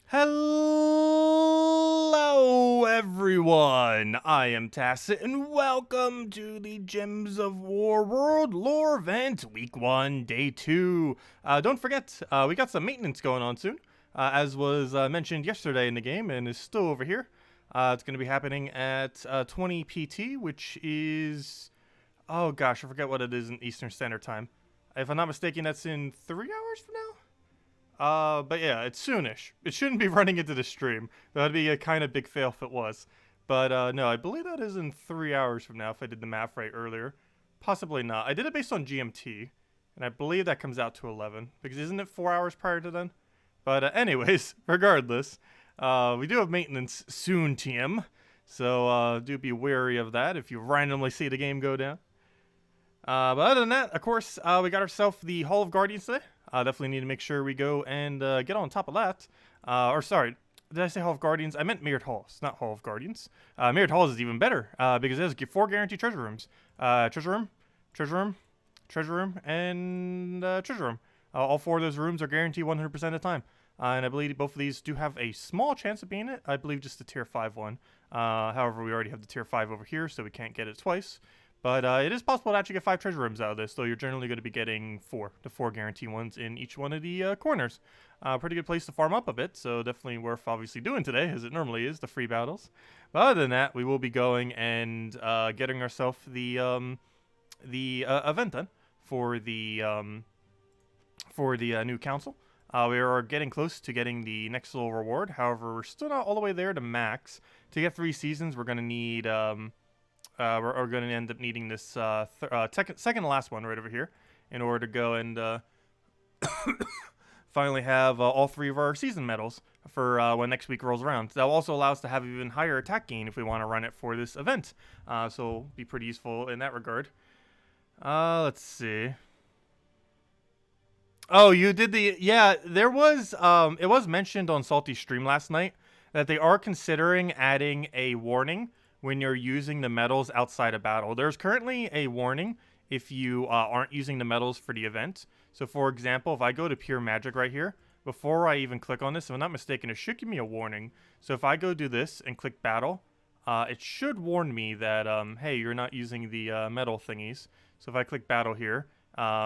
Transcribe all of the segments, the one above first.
Hello everyone, I am Tacet and welcome to the Gems of War World Lore Event Week 1, Day 2. Don't forget, we got some maintenance going on soon, as was mentioned yesterday in the game and is still over here. It's going to be happening at 20 PT, which is, oh gosh, I forget what it is in Eastern Standard Time. If I'm not mistaken, that's in 3 hours from now? But yeah, it's soonish. It shouldn't be running into the stream. That'd be a kind of big fail if it was. But no, I believe that is in 3 hours from now if I did the math right earlier. Possibly not. I did it based on GMT, and I believe that comes out to 11, because isn't it 4 hours prior to then? But anyways, regardless, we do have maintenance soon, TM. So do be wary of that if you randomly see the game go down. But other than that, of course, we got ourselves the Hall of Guardians today. Definitely need to make sure we go and get on top of that. Or sorry, did I say Hall of Guardians? I meant Mirrored Halls, not Hall of Guardians. Mirrored Halls is even better because it has 4 guaranteed treasure rooms. Treasure room, treasure room, treasure room, and treasure room. All 4 of those rooms are guaranteed 100% of the time. And I believe both of these do have a small chance of being it. I believe just the tier 5 one. However, we already have the tier 5 over here, so we can't get it twice. But it is possible to actually get 5 treasure rooms out of this, though you're generally going to be getting 4 guaranteed ones in each one of the corners. Pretty good place to farm up a bit, so definitely worth obviously doing today, as it normally is, the free battles. But other than that, we will be going and getting ourselves the event then for the new council. We are getting close to getting the next little reward. However, we're still not all the way there to max. To get 3 seasons, we're going to need... we're going to end up needing this second to last one right over here in order to go and finally have all 3 of our season medals for when next week rolls around. That will also allow us to have even higher attack gain if we want to run it for this event. So it'll be pretty useful in that regard. Let's see. Oh, you did the... Yeah, there was... it was mentioned on Salty's stream last night that they are considering adding a warning when you're using the medals outside of battle. There's currently a warning if you aren't using the medals for the event. So for example, if I go to pure magic right here, before I even click on this, if I'm not mistaken, it should give me a warning. So if I go do this and click battle, it should warn me that, hey, you're not using the medal thingies. So if I click battle here,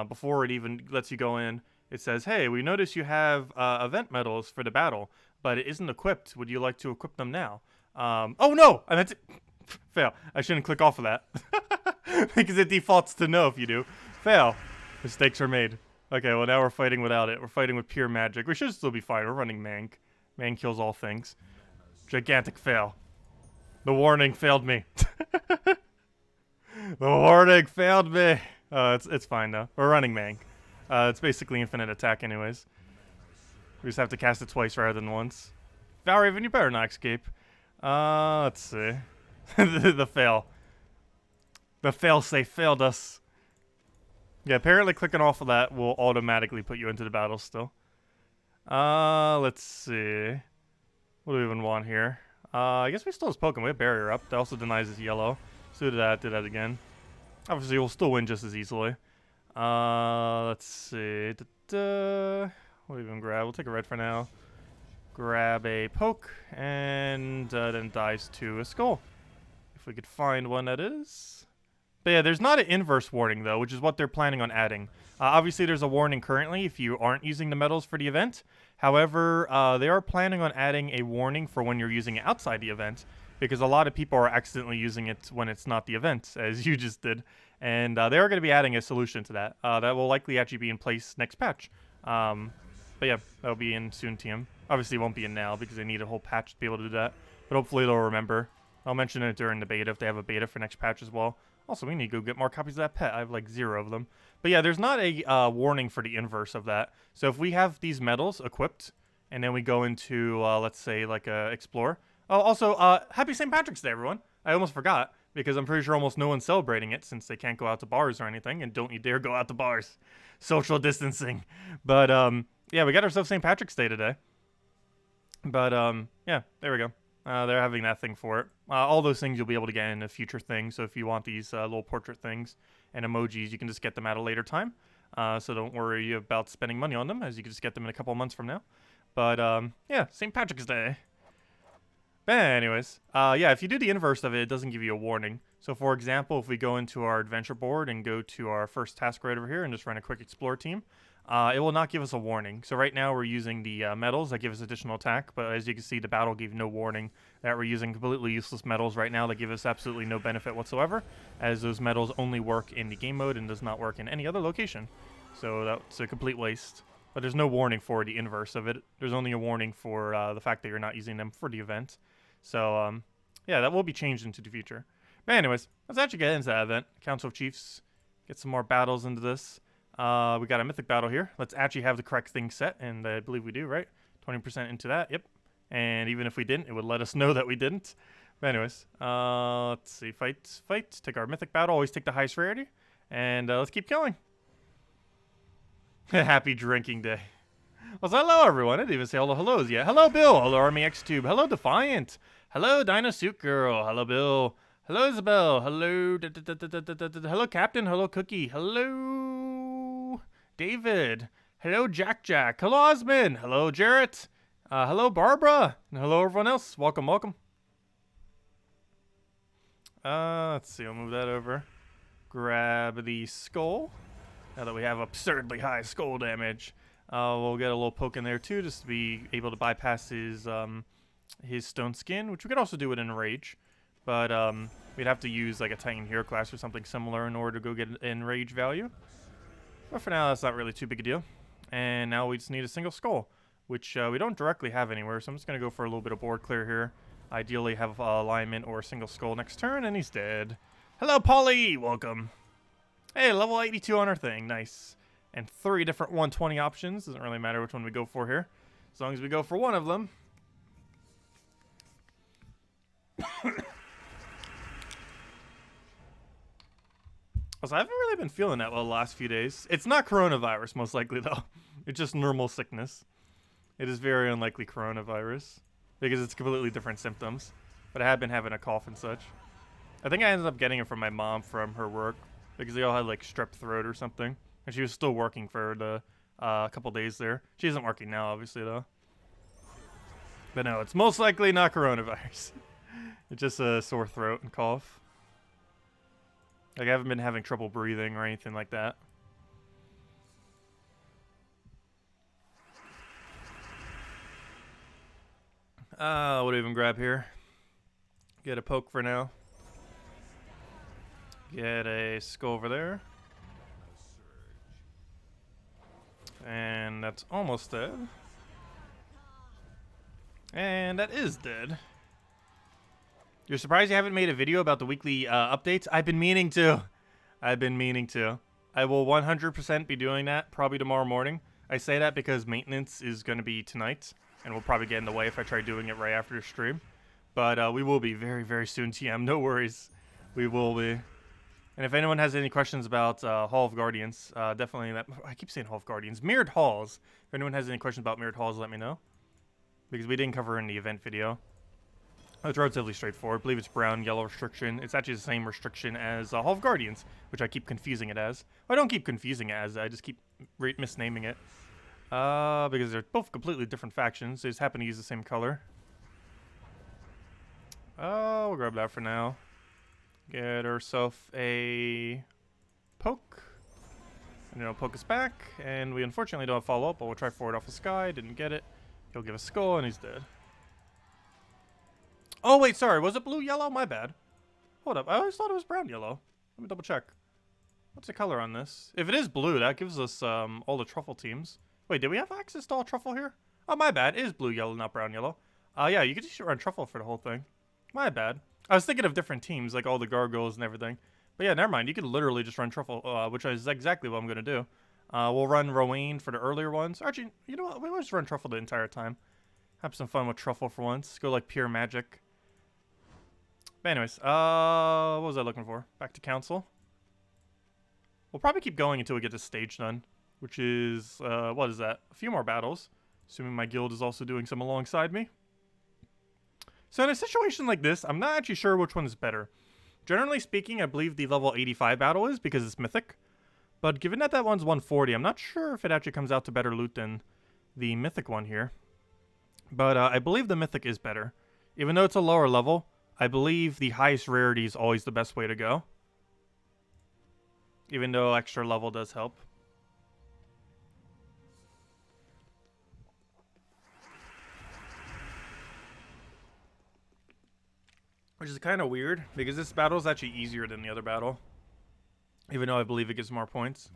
before it even lets you go in, it says, hey, we notice you have event medals for the battle, but it isn't equipped. Would you like to equip them now? Oh no, I meant to... Fail. I shouldn't click off of that. Because it defaults to no if you do. Fail. Mistakes are made. Okay, well now we're fighting without it. We're fighting with pure magic. We should still be fine. We're running Mank. Man kills all things. Gigantic fail. The warning failed me. The warning failed me. It's fine though. We're running Mank. It's basically infinite attack anyways. We just have to cast it twice rather than once. Valraven, you better not escape. Let's see. The fail. The fail-safe failed us. Yeah, apparently clicking off of that will automatically put you into the battle still. Let's see. What do we even want here? I guess we still have Pokemon. We have Barrier up. That also denies us yellow. So do that again. Obviously, we'll still win just as easily. Let's see. What do we even grab? We'll take a red for now. Grab a poke, and then dies to a skull. If we could find one that is. But yeah, there's not an inverse warning though, which is what they're planning on adding. Obviously there's a warning currently if you aren't using the medals for the event. However, they are planning on adding a warning for when you're using it outside the event, because a lot of people are accidentally using it when it's not the event, as you just did. And they are going to be adding a solution to that. That will likely actually be in place next patch. But yeah, that'll be in soon, TM. Obviously it won't be in now because they need a whole patch to be able to do that. But hopefully they'll remember. I'll mention it during the beta if they have a beta for next patch as well. Also, we need to go get more copies of that pet. I have like 0 of them. But yeah, there's not a warning for the inverse of that. So if we have these medals equipped, and then we go into, let's say, like Explore. Oh, also, happy St. Patrick's Day, everyone. I almost forgot, because I'm pretty sure almost no one's celebrating it since they can't go out to bars or anything, and don't you dare go out to bars. Social distancing. But, yeah, we got ourselves St. Patrick's Day today. But, yeah, there we go. They're having that thing for it. All those things you'll be able to get in a future thing. So if you want these little portrait things and emojis, you can just get them at a later time. So don't worry about spending money on them, as you can just get them in a couple months from now. But yeah, St. Patrick's Day. But anyways, yeah, if you do the inverse of it, it doesn't give you a warning. So for example, if we go into our adventure board and go to our first task right over here and just run a quick explore team, it will not give us a warning. So right now we're using the metals that give us additional attack, but as you can see, the battle gave no warning that we're using completely useless metals right now that give us absolutely no benefit whatsoever, as those metals only work in the game mode and does not work in any other location. So that's a complete waste. But there's no warning for the inverse of it. There's only a warning for the fact that you're not using them for the event. So yeah, that will be changed into the future. But anyways, let's actually get into that event. Council of Chiefs. Get some more battles into this. We got a mythic battle here. Let's actually have the correct thing set, and I believe we do, right? 20% into that, yep. And even if we didn't, it would let us know that we didn't. But anyways, let's see. Fight. Take our mythic battle. Always take the highest rarity. And let's keep going. Happy drinking day. Well, so hello, everyone. I didn't even say all the hellos yet. Hello, Bill. Hello, Army X Tube. Hello, Defiant. Hello, Dino Suit Girl. Hello, Bill. Hello, Isabel. Hello, hello, Captain. Hello, Cookie. Hello, David. Hello, Jack. Hello, Osmond. Hello, Jarrett. Hello, Barbara. And hello, everyone else. Welcome. Let's see. I'll move that over. Grab the skull. Now that we have absurdly high skull damage, we'll get a little poke in there too, just to be able to bypass his stone skin, which we could also do with Enrage. But we'd have to use like a Titan Hero class or something similar in order to go get an Enrage value. But for now, that's not really too big a deal. And now we just need a single skull, which we don't directly have anywhere. So I'm just going to go for a little bit of board clear here. Ideally have alignment or a single skull next turn, and he's dead. Hello, Polly! Welcome. Hey, level 82 on our thing. Nice. And 3 different 120 options. Doesn't really matter which one we go for here, as long as we go for one of them. Also, I haven't really been feeling that well the last few days. It's not coronavirus, most likely, though. It's just normal sickness. It is very unlikely coronavirus, because it's completely different symptoms. But I have been having a cough and such. I think I ended up getting it from my mom from her work, because they all had, like, strep throat or something. And she was still working for the couple days there. She isn't working now, obviously, though. But no, it's most likely not coronavirus. It's just a sore throat and cough. Like, I haven't been having trouble breathing or anything like that. What do we even grab here? Get a poke for now. Get a skull over there. And that's almost dead. And that is dead. You're surprised you haven't made a video about the weekly updates? I've been meaning to. I will 100% be doing that probably tomorrow morning. I say that because maintenance is going to be tonight, and we'll probably get in the way if I try doing it right after the stream. But we will be very, very soon, TM. No worries. We will be. And if anyone has any questions about Hall of Guardians, definitely that. I keep saying Hall of Guardians. Mirrored Halls. If anyone has any questions about Mirrored Halls, let me know. Because we didn't cover in the event video. It's relatively straightforward. I believe it's brown, yellow restriction. It's actually the same restriction as Hall of Guardians, which I keep confusing it as. Well, I don't keep confusing it as, I just keep misnaming it. Because they're both completely different factions. They just happen to use the same color. We'll grab that for now. Get ourselves a poke. And it'll poke us back. And we unfortunately don't have follow-up, but we'll try forward off the sky. Didn't get it. He'll give a skull, and he's dead. Oh, wait, sorry. Was it blue-yellow? My bad. Hold up. I always thought it was brown-yellow. Let me double-check. What's the color on this? If it is blue, that gives us all the truffle teams. Wait, did we have access to all truffle here? Oh, my bad. It is blue-yellow, not brown-yellow. Yeah, you could just run truffle for the whole thing. My bad. I was thinking of different teams, like all the gargoyles and everything. But yeah, never mind. You could literally just run truffle, which is exactly what I'm going to do. We'll run Rowan for the earlier ones. Actually, you know what? We'll just run truffle the entire time. Have some fun with truffle for once. Go like pure magic. But anyways, what was I looking for? Back to council. We'll probably keep going until we get this stage done, which is, what is that? A few more battles, assuming my guild is also doing some alongside me. So in a situation like this, I'm not actually sure which one is better. Generally speaking, I believe the level 85 battle is because it's mythic. But given that that one's 140, I'm not sure if it actually comes out to better loot than the mythic one here. But I believe the mythic is better. Even though it's a lower level, I believe the highest rarity is always the best way to go. Even though extra level does help. Which is kind of weird, because this battle is actually easier than the other battle. Even though I believe it gives more points.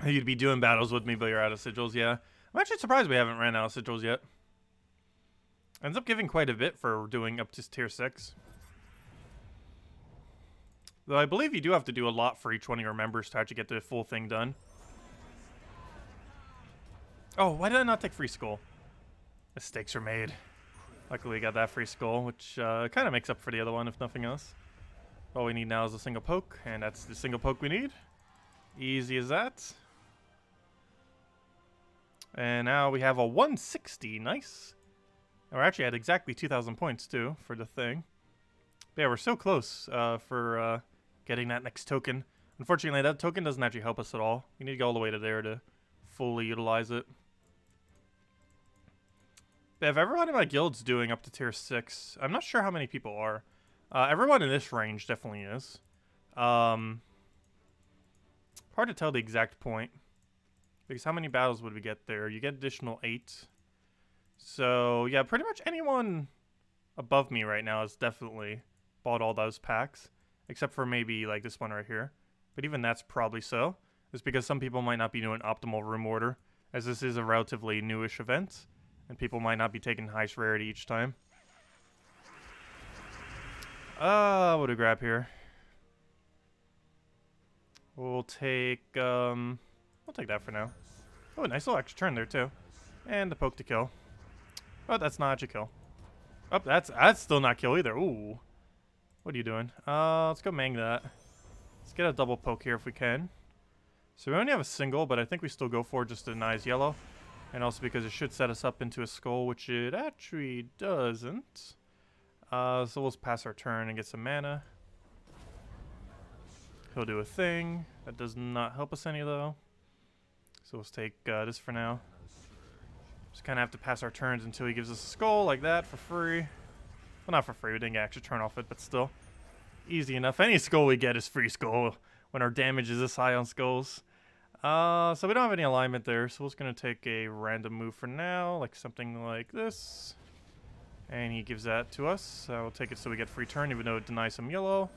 You'd be doing battles with me, but you're out of sigils, yeah. I'm actually surprised we haven't ran out of sigils yet. Ends up giving quite a bit for doing up to tier 6. Though I believe you do have to do a lot for each one of your members to actually get the full thing done. Oh, why did I not take free skull? Mistakes are made. Luckily we got that free skull, which kind of makes up for the other one, if nothing else. All we need now is a single poke, and that's the single poke we need. Easy as that. And now we have a 160, nice. And we're actually at exactly 2,000 points too, for the thing. But yeah, we're so close for getting that next token. Unfortunately, that token doesn't actually help us at all. You need to go all the way to there to fully utilize it. But if everyone in my guild's doing up to tier 6, I'm not sure how many people are. Everyone in this range definitely is. Hard to tell the exact point. Because how many battles would we get there? You get additional 8. So, yeah, pretty much anyone above me right now has definitely bought all those packs. Except for maybe, like, this one right here. But even that's probably so. It's because some people might not be doing optimal room order. As this is a relatively newish event. And people might not be taking highest rarity each time. What do we grab here? We'll take, we'll take that for now. Oh, nice little extra turn there, too. And the poke to kill. Oh, that's not actually kill. Oh, that's still not kill either. Ooh. What are you doing? Let's go mang that. Let's get a double poke here if we can. So we only have a single, but I think we still go for it just to deny his yellow. And also because it should set us up into a skull, which it actually doesn't. So we'll pass our turn and get some mana. He'll do a thing. That does not help us any, though. So let's take this for now. Just kind of have to pass our turns until he gives us a skull like that for free. Well, not for free. We didn't get extra turn off it, but still. Easy enough. Any skull we get is free skull when our damage is this high on skulls. So we don't have any alignment there, so we're just going to take a random move for now, like something like this. And he gives that to us. So we'll take it so we get free turn, even though it denies some yellow.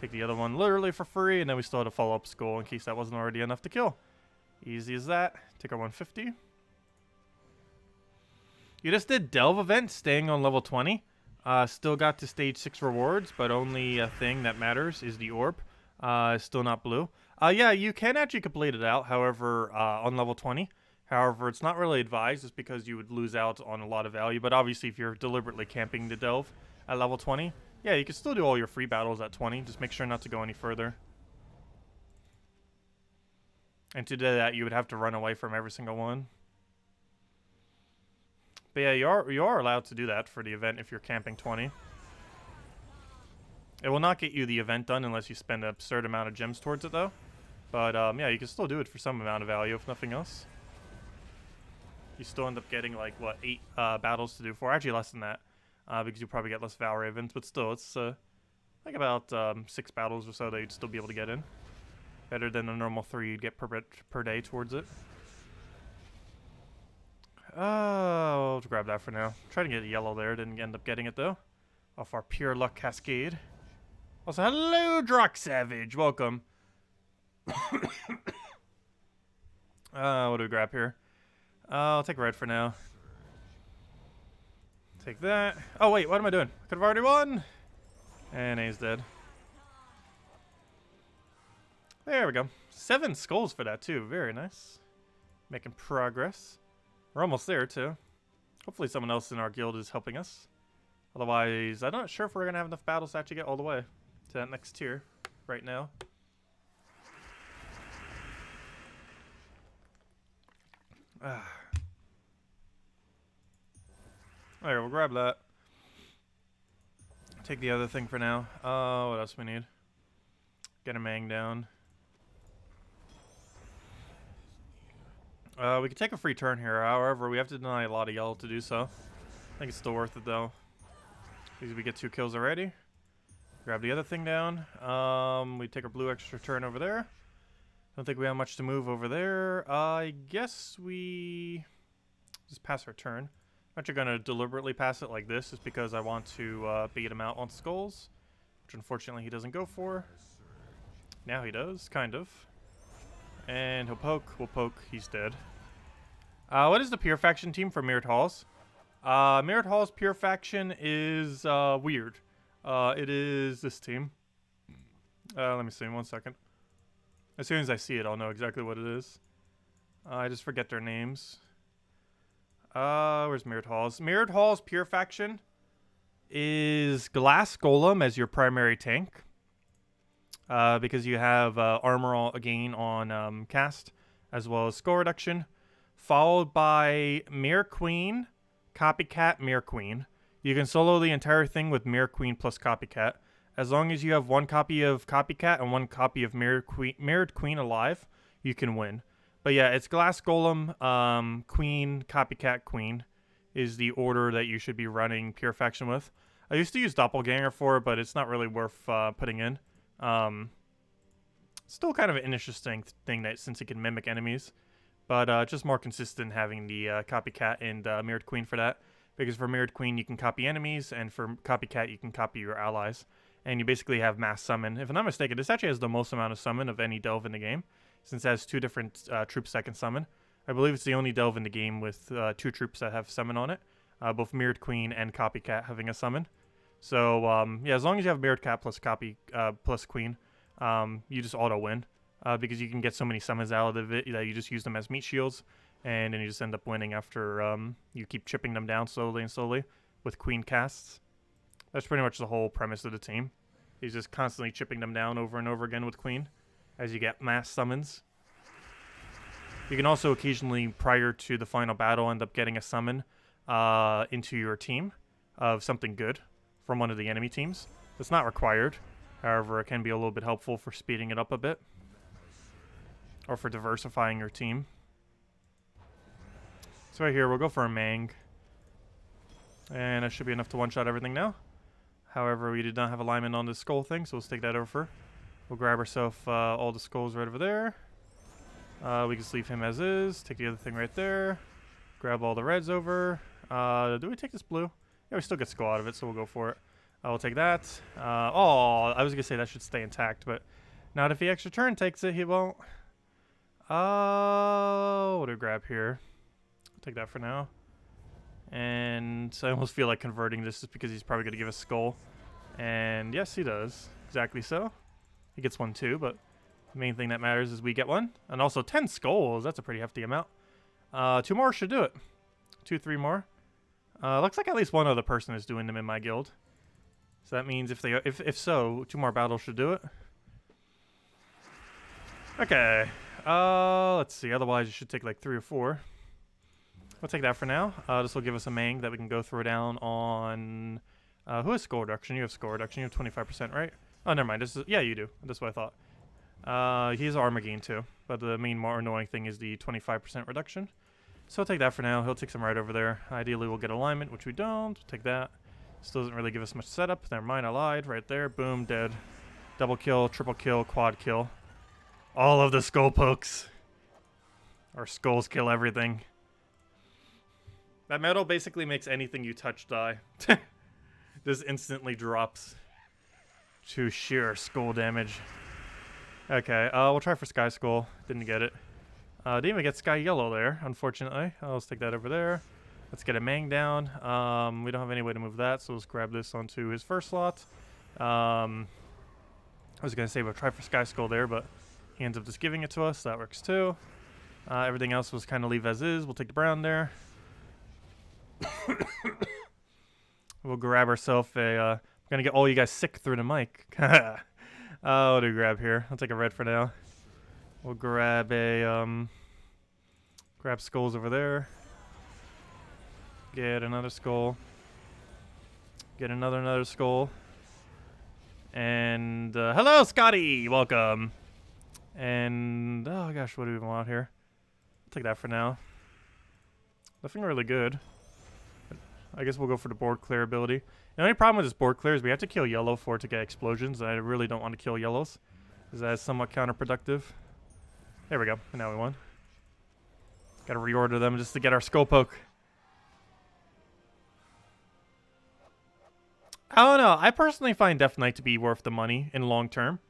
Take the other one literally for free, and then we still had a follow-up skull in case that wasn't already enough to kill. Easy as that. Take our 150. You just did Delve event, staying on level 20. Still got to stage 6 rewards, but only thing that matters is the orb. Still not blue. Yeah, you can actually complete it out, however, on level 20. However, it's not really advised just because you would lose out on a lot of value. But obviously, if you're deliberately camping the Delve at level 20, yeah, you can still do all your free battles at 20. Just make sure not to go any further. And to do that, you would have to run away from every single one. But yeah, you are allowed to do that for the event if you're camping 20. It will not get you the event done unless you spend an absurd amount of gems towards it, though. But yeah, you can still do it for some amount of value, if nothing else. You still end up getting, like, what, 8 battles to do for. Actually, less than that, because you probably get less Val Ravens. But still, it's like about 6 battles or so that you'd still be able to get in. Better than the normal 3 you'd get per day towards it. We'll grab that for now. Try to get a yellow there. Didn't end up getting it, though. Off our Pure Luck Cascade. Also, hello, Drock Savage. Welcome. What do we grab here? I'll take red for now. Take that. Oh, wait. What am I doing? Could have already won. And A's dead. There we go. 7 skulls for that, too. Very nice. Making progress. We're almost there, too. Hopefully someone else in our guild is helping us. Otherwise, I'm not sure if we're going to have enough battles to actually get all the way to that next tier right now. Alright, we'll grab that. Take the other thing for now. What else we need? Get a Mang down. We could take a free turn here. However, we have to deny a lot of yellow to do so. I think it's still worth it though. Because we get 2 kills already. Grab the other thing down. We take our blue extra turn over there. Don't think we have much to move over there. I guess we just pass our turn. I'm actually going to deliberately pass it like this just because I want to beat him out on skulls. Which unfortunately he doesn't go for. Now he does, kind of. And he'll poke. We'll poke. He's dead. What is the Pure Faction team for Mirrored Halls? Mirrored Halls Pure Faction is weird. It is this team. Let me see, 1 second. As soon as I see it, I'll know exactly what it is. I just forget their names. Where's Mirrored Halls? Mirrored Halls Pure Faction is Glass Golem as your primary tank. Because you have armor gain on cast, as well as skull reduction. Followed by Mirror Queen, Copycat, Mirror Queen. You can solo the entire thing with Mirror Queen plus Copycat. As long as you have 1 copy of Copycat and 1 copy of Mirrored Queen alive, you can win. But yeah, it's Glass Golem, Queen, Copycat, Queen is the order that you should be running Pure Faction with. I used to use Doppelganger for it, but it's not really worth putting in. Still kind of an interesting thing that since it can mimic enemies. But just more consistent having the Copycat and Mirrored Queen for that. Because for Mirrored Queen, you can copy enemies, and for Copycat, you can copy your allies. And you basically have mass summon. If I'm not mistaken, this actually has the most amount of summon of any delve in the game, since it has 2 different troops that can summon. I believe it's the only delve in the game with 2 troops that have summon on it, both Mirrored Queen and Copycat having a summon. So yeah, as long as you have Mirrored Cat plus plus Queen, you just auto win, because you can get so many summons out of it that you just use them as meat shields, and then you just end up winning after you keep chipping them down slowly and slowly with Queen casts. That's pretty much the whole premise of the team. He's just constantly chipping them down over and over again with Queen as you get mass summons. You can also occasionally, prior to the final battle, end up getting a summon into your team of something good from one of the enemy teams. It's not required. However, it can be a little bit helpful for speeding it up a bit. Or for diversifying your team. So right here, we'll go for a Mang. And that should be enough to one-shot everything now. However, we did not have alignment on this skull thing, so let's take that over. We'll grab ourselves all the skulls right over there. We can just leave him as is. Take the other thing right there. Grab all the reds over. Do we take this blue? Yeah, we still get skull out of it, so we'll go for it. We'll take that. Oh, I was going to say that should stay intact, but not if he extra turn takes it, he won't. What do we grab here? I'll take that for now. And so I almost feel like converting this just because he's probably going to give us skull. And yes, he does. Exactly so. He gets 1 too, but the main thing that matters is we get 1. And also 10 skulls. That's a pretty hefty amount. 2 more should do it. 2, 3 more. Looks like at least 1 other person is doing them in my guild. So that means if so, 2 more battles should do it. Okay. Let's see. Otherwise, it should take like 3 or 4. We'll take that for now. This will give us a Mang that we can go throw down on... who has skull reduction? You have skull reduction. You have 25%, right? Oh, never mind. Yeah, you do. That's what I thought. He has armor gain too. But the main more annoying thing is the 25% reduction. So I'll take that for now. He'll take some right over there. Ideally, we'll get alignment, which we don't. We'll take that. Still doesn't really give us much setup. Never mind, I lied. Right there. Boom, dead. Double kill, triple kill, quad kill. All of the skull pokes. Our skulls kill everything. That metal basically makes anything you touch die. Just instantly drops to sheer skull damage. Okay, we'll try for Sky Skull. Didn't get it. Didn't even get Sky Yellow there, unfortunately. Let's take that over there. Let's get a Mang down. We don't have any way to move that, so let's grab this onto his first slot. I was going to say we'll try for Sky Skull there, but he ends up just giving it to us. That works too. Everything else was kind of leave as is. We'll take the brown there. We'll grab ourselves a... I'm going to get all you guys sick through the mic. What do we grab here? I'll take a red for now. We'll grab a... grab skulls over there. Get another skull. Get another skull. And hello, Scotty. Welcome. And oh gosh, what do we want here? I'll take that for now. Nothing really good. I guess we'll go for the board clear ability. The only problem with this board clear is we have to kill yellow for it to get explosions, and I really don't want to kill yellows, because that is somewhat counterproductive. There we go. And now we won. Gotta reorder them just to get our skull poke. I don't know. I personally find Death Knight to be worth the money in long term.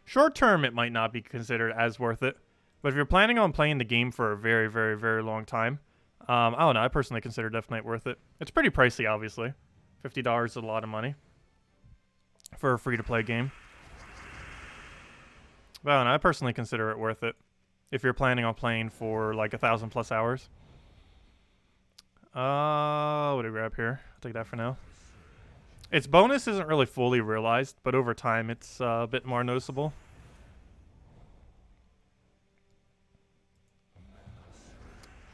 Short term, it might not be considered as worth it. But if you're planning on playing the game for a very, very, very long time, I don't know. I personally consider Death Knight worth it. It's pretty pricey, obviously. $50 is a lot of money for a free-to-play game. But I don't know. I personally consider it worth it if you're planning on playing for like 1,000+ hours. What do we grab here? I'll take that for now. Its bonus isn't really fully realized, but over time it's a bit more noticeable.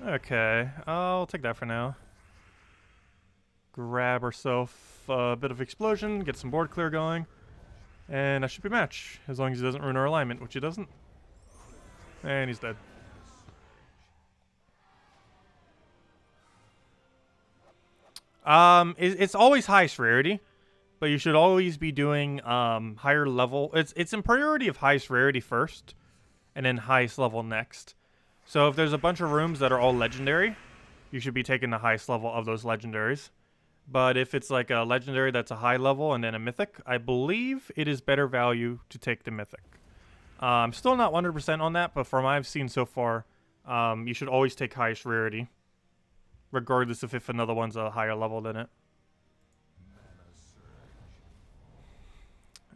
Okay, I'll take that for now. Grab ourselves a bit of explosion, get some board clear going, and that should be a match, as long as he doesn't ruin our alignment, which he doesn't. And he's dead. It's always highest rarity, but you should always be doing higher level. It's in priority of highest rarity first, and then highest level next. So if there's a bunch of rooms that are all legendary, you should be taking the highest level of those legendaries. But if it's like a legendary that's a high level and then a mythic, I believe it is better value to take the mythic. I'm still not 100% on that, but from what I've seen so far, you should always take highest rarity, regardless of if another one's a higher level than it.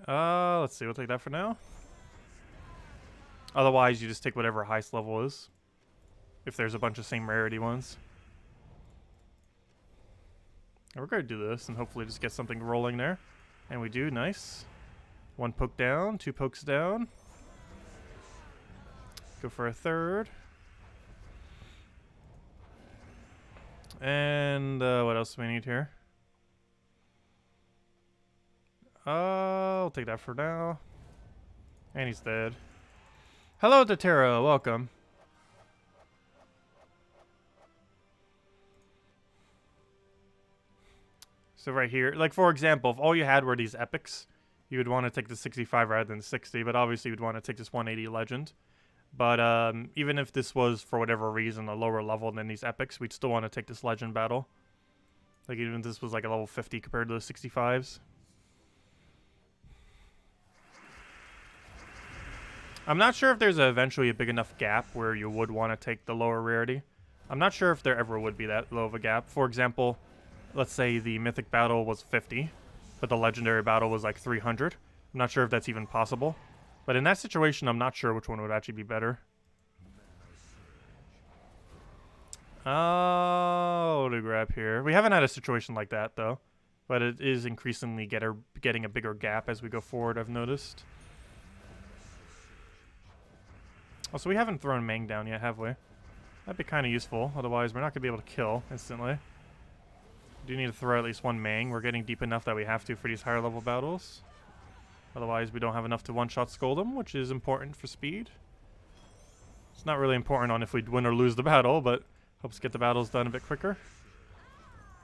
Let's see. We'll take that for now. Otherwise, you just take whatever highest level is, if there's a bunch of same rarity ones. And we're going to do this and hopefully just get something rolling there. And we do. Nice. 1 poke down, 2 pokes down. Go for a third. And what else do we need here? I'll take that for now. And he's dead. Hello, Dotero. Welcome. So right here, like for example, if all you had were these epics, you would want to take the 65 rather than 60, but obviously you'd want to take this 180 legend. But even if this was, for whatever reason, a lower level than these epics, we'd still want to take this legend battle. Like even if this was like a level 50 compared to the 65s. I'm not sure if there's eventually a big enough gap where you would want to take the lower rarity. I'm not sure if there ever would be that low of a gap. For example, let's say the mythic battle was 50, but the legendary battle was like 300. I'm not sure if that's even possible. But in that situation, I'm not sure which one would actually be better. Oh, what do we grab here? We haven't had a situation like that, though. But it is increasingly getting a bigger gap as we go forward, I've noticed. Also, we haven't thrown Mang down yet, have we? That'd be kind of useful. Otherwise, we're not going to be able to kill instantly. We do need to throw at least 1 Mang. We're getting deep enough that we have to for these higher level battles. Otherwise, we don't have enough to one-shot scold them, which is important for speed. It's not really important on if we win or lose the battle, but helps get the battles done a bit quicker.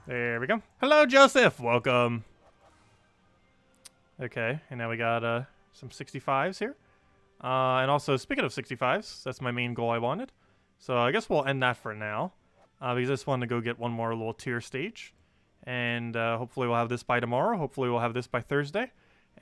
There we go. Hello, Joseph! Welcome! Okay, and now we got some 65s here. And also, speaking of 65s, that's my main goal I wanted. So I guess we'll end that for now. Because I just wanted to go get one more little tier stage. And hopefully we'll have this by tomorrow. Hopefully we'll have this by Thursday.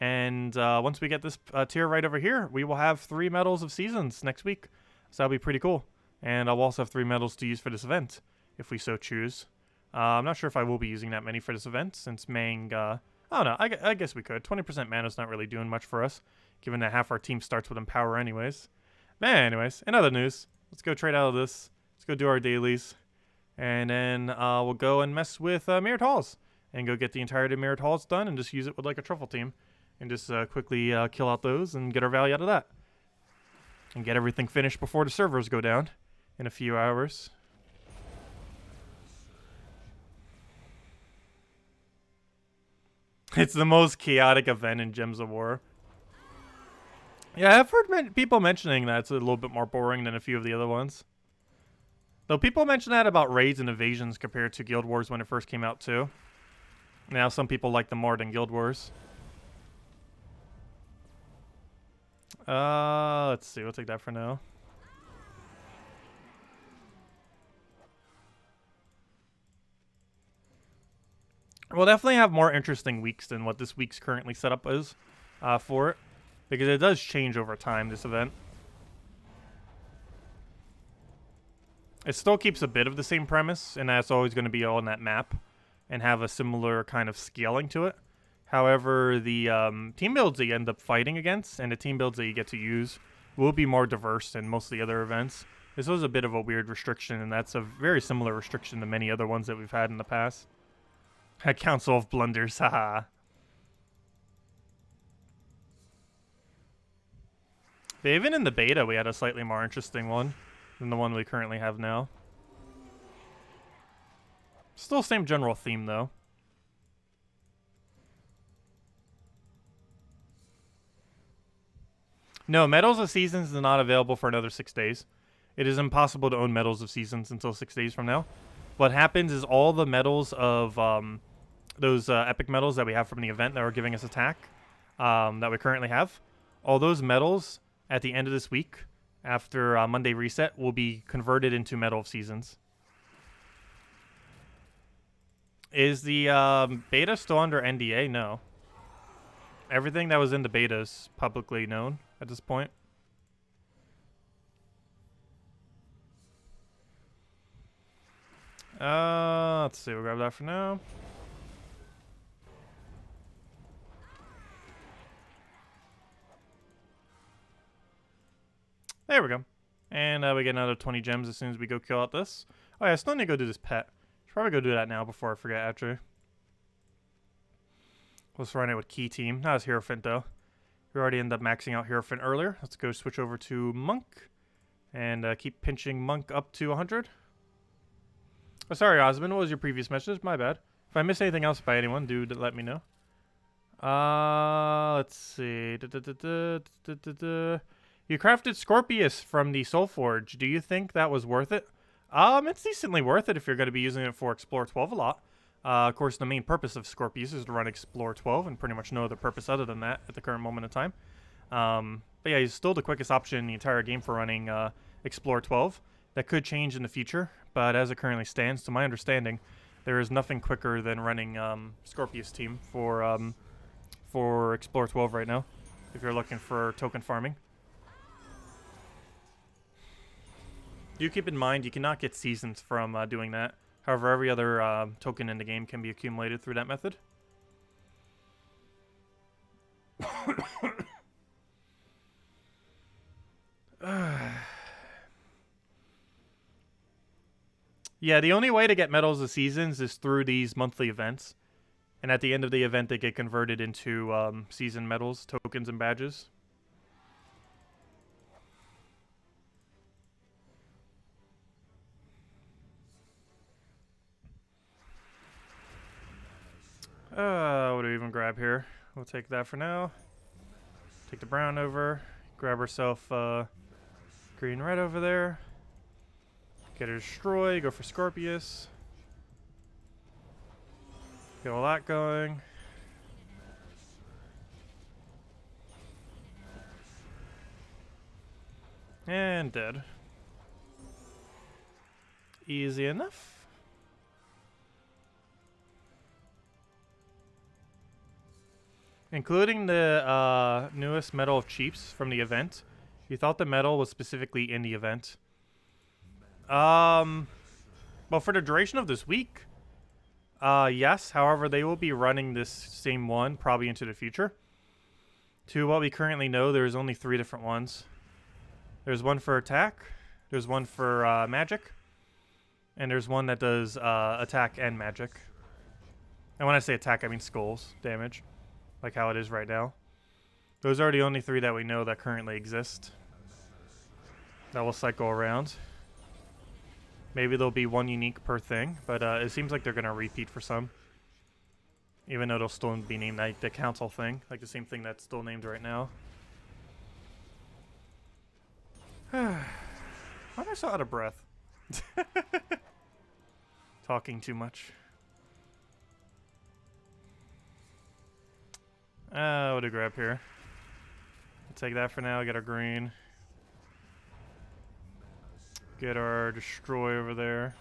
And once we get this tier right over here, we will have 3 medals of seasons next week. So that'll be pretty cool. And I'll also have 3 medals to use for this event, if we so choose. I'm not sure if I will be using that many for this event, since Mang... I don't know, I guess we could. 20% mana's not really doing much for us, given that half our team starts with Empower anyways. But anyways, in other news, let's go trade out of this. Let's go do our dailies. And then we'll go and mess with Mirrored Halls. And go get the entirety of Mirrored Halls done and just use it with like a truffle team. And just quickly kill out those and get our value out of that. And get everything finished before the servers go down in a few hours. It's the most chaotic event in Gems of War. Yeah, I've heard people mentioning that it's a little bit more boring than a few of the other ones. Though people mention that about raids and invasions compared to Guild Wars when it first came out too. Now some people like them more than Guild Wars. Let's see. We'll take that for now. We'll definitely have more interesting weeks than what this week's currently set up is for it. Because it does change over time, this event. It still keeps a bit of the same premise, and that's always going to be on that map and have a similar kind of scaling to it. However, the team builds that you end up fighting against and the team builds that you get to use will be more diverse than most of the other events. This was a bit of a weird restriction, and that's a very similar restriction to many other ones that we've had in the past. A Council of Blunders, haha. But even in the beta, we had a slightly more interesting one than the one we currently have now. Still same general theme, though. No, Medals of Seasons is not available for another 6 days. It is impossible to own Medals of Seasons until 6 days from now. What happens is all the medals of those epic medals that we have from the event that are giving us attack that we currently have, all those medals at the end of this week, after Monday reset, will be converted into Medal of Seasons. Is the beta still under NDA? No. Everything that was in the beta is publicly known at this point. Let's see. We'll grab that for now. There we go. And we get another 20 gems as soon as we go kill out this. Oh yeah, I still need to go do this pet. Should probably go do that now before I forget, actually. Let's run it with Key Team. Not as Hierophant, though. We already ended up maxing out Hierophant earlier. Let's go switch over to Monk. And keep pinching Monk up to 100. Oh, sorry, Osmond. What was your previous message? My bad. If I miss anything else by anyone, do let me know. Let's see. You crafted Scorpius from the Soulforge. Do you think that was worth it? It's decently worth it if you're going to be using it for Explore 12 a lot. Of course, the main purpose of Scorpius is to run Explore 12, and pretty much no other purpose other than that at the current moment in time. But yeah, he's still the quickest option in the entire game for running Explore 12. That could change in the future, but as it currently stands, to my understanding, there is nothing quicker than running Scorpius team for Explore 12 right now, if you're looking for token farming. Do keep in mind, you cannot get seasons from doing that. However, every other token in the game can be accumulated through that method. Yeah, the only way to get Medals of Seasons is through these monthly events. And at the end of the event, they get converted into season medals, tokens, and badges. What do we even grab here? We'll take that for now. Take the brown over. Grab herself green red over there. Get her destroy. Go for Scorpius. Get all that going. And dead. Easy enough. Including the newest Medal of Chiefs from the event. You thought the medal was specifically in the event. Well, for the duration of this week, yes. However, they will be running this same one probably into the future. To what we currently know, there's only 3 different ones. There's one for attack, there's one for magic, and there's one that does attack and magic. And when I say attack, I mean skulls damage, like how it is right now. Those are the only 3 that we know that currently exist. That will cycle around. Maybe there'll be one unique per thing, but it seems like they're going to repeat for some. Even though it'll still be named like the council thing, like the same thing that's still named right now. Why am I so out of breath? Talking too much. What to grab here? I'll take that for now. Get our green. Get our destroy over there.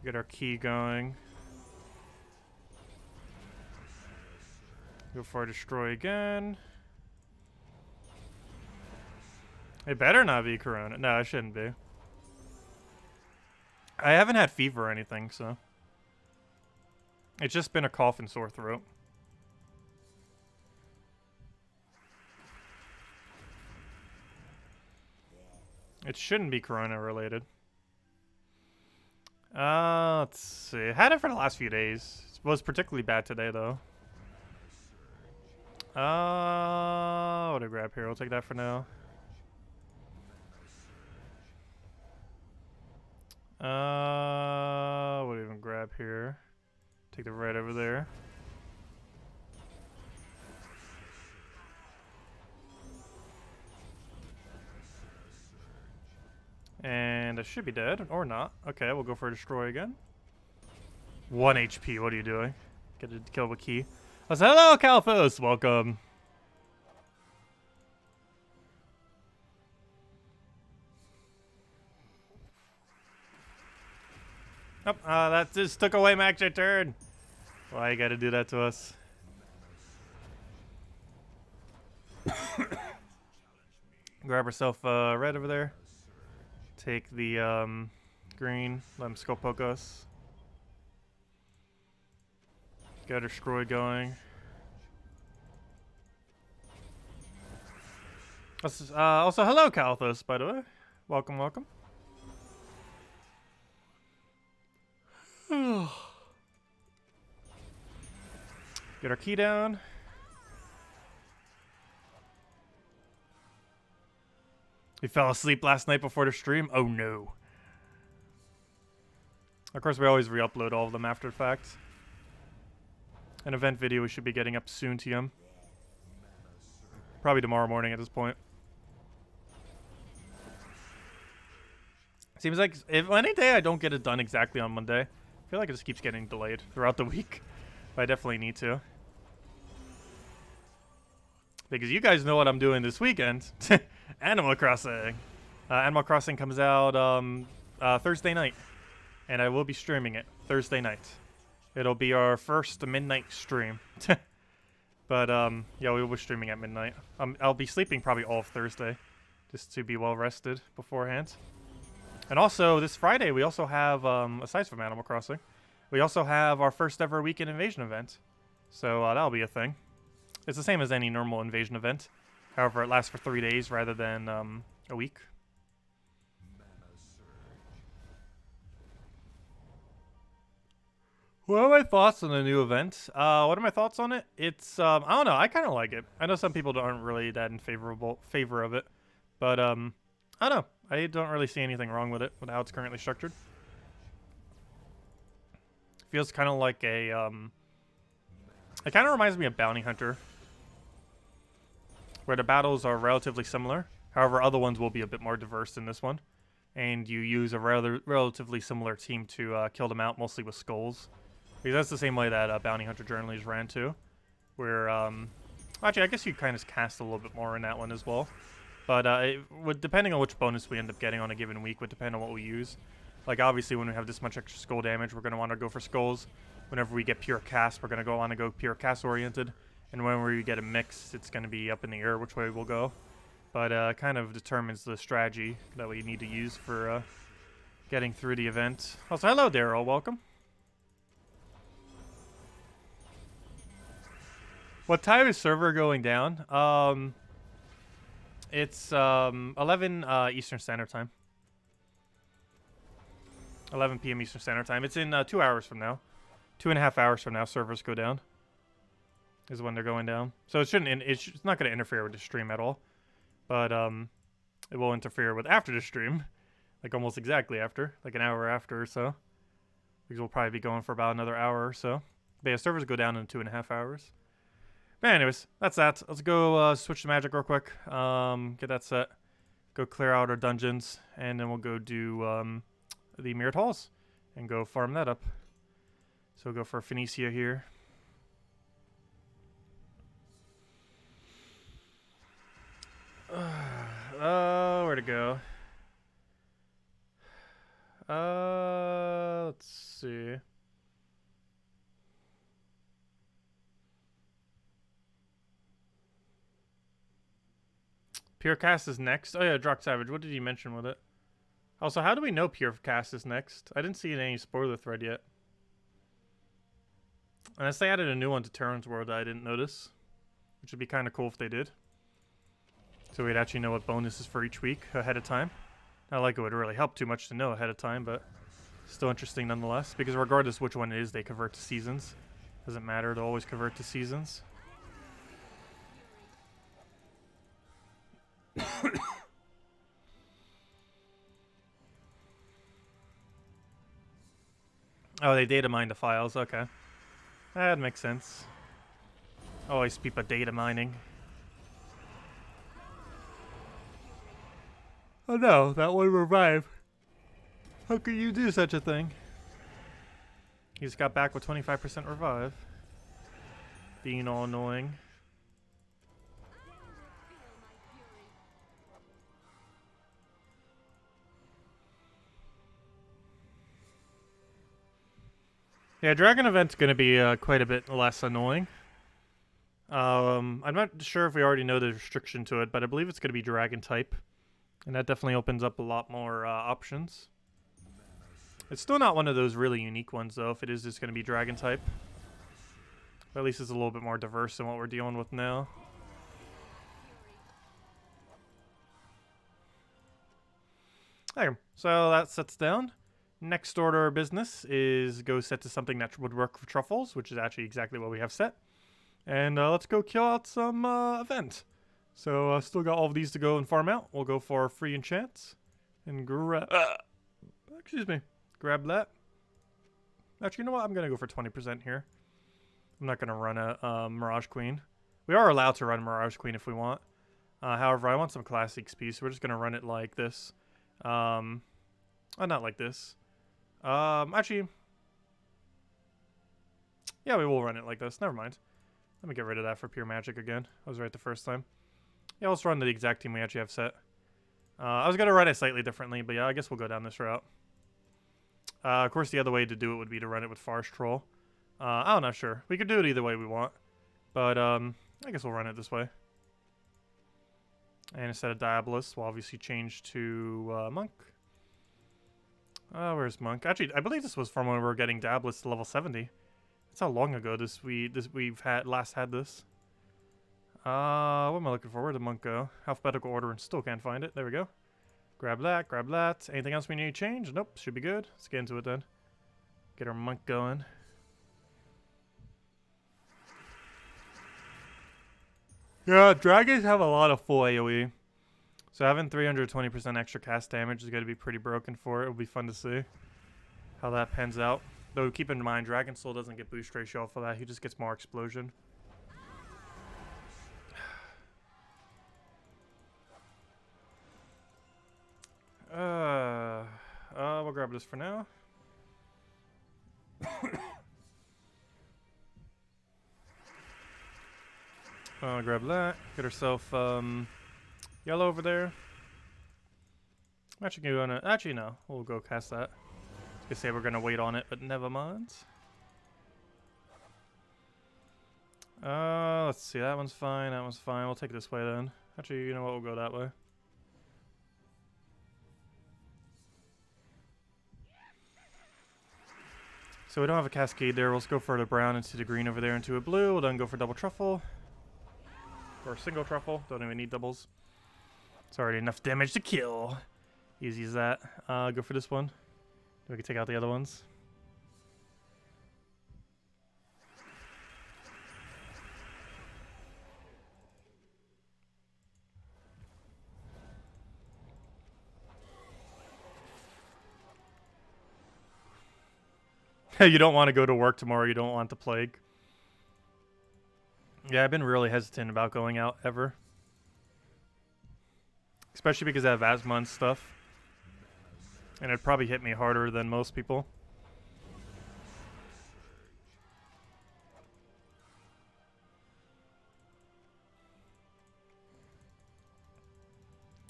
Get our key going. Go for our destroy again. It better not be Corona. No, it shouldn't be. I haven't had fever or anything, so. It's just been a cough and sore throat. It shouldn't be Corona related. Let's see. I had it for the last few days. It was particularly bad today, though. What do I grab here? We'll take that for now. What do I even grab here? Take the red over there. And I should be dead, or not. Okay, we'll go for a destroy again. 1 HP, what are you doing? Get a kill with key. I said, hello, Kalphos, welcome. Oh, that just took away my extra turn. Why you gotta do that to us? Grab herself red over there. Take the green. Let him skull poke us. Get her destroy going. Also, hello, Kalphos, by the way. Welcome, welcome. Get our key down. We fell asleep last night before the stream. Oh no. Of course, we always re-upload all of them after the fact. An event video we should be getting up soon, TM. Probably tomorrow morning at this point. Seems like if any day I don't get it done exactly on Monday, I feel like it just keeps getting delayed throughout the week. But I definitely need to. Because you guys know what I'm doing this weekend. Animal Crossing. Animal Crossing comes out Thursday night. And I will be streaming it Thursday night. It'll be our first midnight stream. But yeah, we will be streaming at midnight. I'll be sleeping probably all of Thursday. Just to be well rested beforehand. And also, this Friday, we also have, aside from Animal Crossing, we also have our first ever weekend invasion event. So that'll be a thing. It's the same as any normal invasion event. However, it lasts for 3 days rather than a week. What are my thoughts on the new event? What are my thoughts on it? It's, I don't know. I kind of like it. I know some people aren't really that in favor of it. But, I don't know. I don't really see anything wrong with it, with how it's currently structured. Feels kind of like a, it kind of reminds me of Bounty Hunter, where the battles are relatively similar. However, other ones will be a bit more diverse in this one. And you use a relatively similar team to kill them out, mostly with skulls. Because that's the same way that Bounty Hunter journalies ran too. Where, actually, I guess you kind of cast a little bit more in that one as well. But depending on which bonus we end up getting on a given week would depend on what we use. Like, obviously, when we have this much extra skull damage, we're going to want to go for skulls. Whenever we get pure cast, we're going to want to go pure cast-oriented. And whenever we get a mix, it's going to be up in the air which way we'll go. But kind of determines the strategy that we need to use for getting through the event. Also, hello, Daryl. Welcome. What time is server going down? It's 11 Eastern Standard Time. 11 p.m. Eastern Standard Time. It's in 2 hours from now. 2.5 hours from now, servers go down. Is when they're going down. So it shouldn't. It's not going to interfere with the stream at all. But it will interfere with after the stream, like almost exactly after, like an hour after or so. Because we'll probably be going for about another hour or so. But yeah, servers go down in 2.5 hours. But anyways, that's that. Let's go switch to magic real quick. Get that set. Go clear out our dungeons, and then we'll go do the mirrored halls and go farm that up. So we'll go for Phoenicia here. Where to go? Let's see. Pure Cast is next. Oh yeah, Drock Savage. What did you mention with it? Also, how do we know Pure Cast is next? I didn't see it in any spoiler thread yet. Unless they added a new one to Terran's World that I didn't notice. Which would be kind of cool if they did. So we'd actually know what bonuses for each week ahead of time. Not like it would really help too much to know ahead of time, but still interesting nonetheless. Because regardless which one it is, they convert to seasons. Doesn't matter, they'll always convert to seasons. Oh, they data mine the files, okay. That makes sense. Always people data mining. Oh no, that one revived. How could you do such a thing? He just got back with 25% revive. Being all annoying. Yeah, Dragon Event's gonna be quite a bit less annoying. I'm not sure if we already know the restriction to it, but I believe it's gonna be Dragon type. And that definitely opens up a lot more options. It's still not one of those really unique ones, though, if it is just going to be Dragon type. But at least it's a little bit more diverse than what we're dealing with now. There. So that sets down. Next order of business is go set to something that would work for truffles, which is actually exactly what we have set. And let's go kill out some event. So still got all of these to go and farm out. We'll go for free enchants and grab. Excuse me. Grab that. Actually, you know what? I'm gonna go for 20% here. I'm not gonna run a Mirage Queen. We are allowed to run Mirage Queen if we want. However, I want some class XP, so we're just gonna run it like this. Oh, not like this. Actually, yeah, we will run it like this. Never mind. Let me get rid of that for pure magic again. I was right the first time. Yeah, let's run the exact team we actually have set. I was going to run it slightly differently, but yeah, I guess we'll go down this route. Of course, the other way to do it would be to run it with Forest Troll. I'm not sure. We could do it either way we want. But I guess we'll run it this way. And instead of Diabolus, we'll obviously change to Monk. Where's Monk? Actually, I believe this was from when we were getting Diabolus to level 70. That's how long ago we've last had this. What am I looking for? Where'd the Monk go? Alphabetical order and still can't find it. There we go. Grab that, grab that. Anything else we need to change? Nope, should be good. Let's get into it then. Get our Monk going. Yeah, dragons have a lot of full AoE. So having 320% extra cast damage is going to be pretty broken for it. It'll be fun to see how that pans out. Though keep in mind, Dragon Soul doesn't get boost ratio off of that. He just gets more explosion. We'll grab this for now. Grab that. Get herself yellow over there. I'm actually gonna actually no, we'll go cast that. I was gonna say we're gonna wait on it, but never mind. Let's see, that one's fine, that one's fine. We'll take it this way then. Actually, you know what, we'll go that way. So we don't have a cascade there. We'll just go for the brown into the green over there into a blue. We'll then go for double truffle. Or single truffle. Don't even need doubles. It's already enough damage to kill. Easy as that. Go for this one. We can take out the other ones. You don't want to go to work tomorrow. You don't want the plague. Yeah, I've been really hesitant about going out ever. Especially because I have asthma and stuff. And it'd probably hit me harder than most people.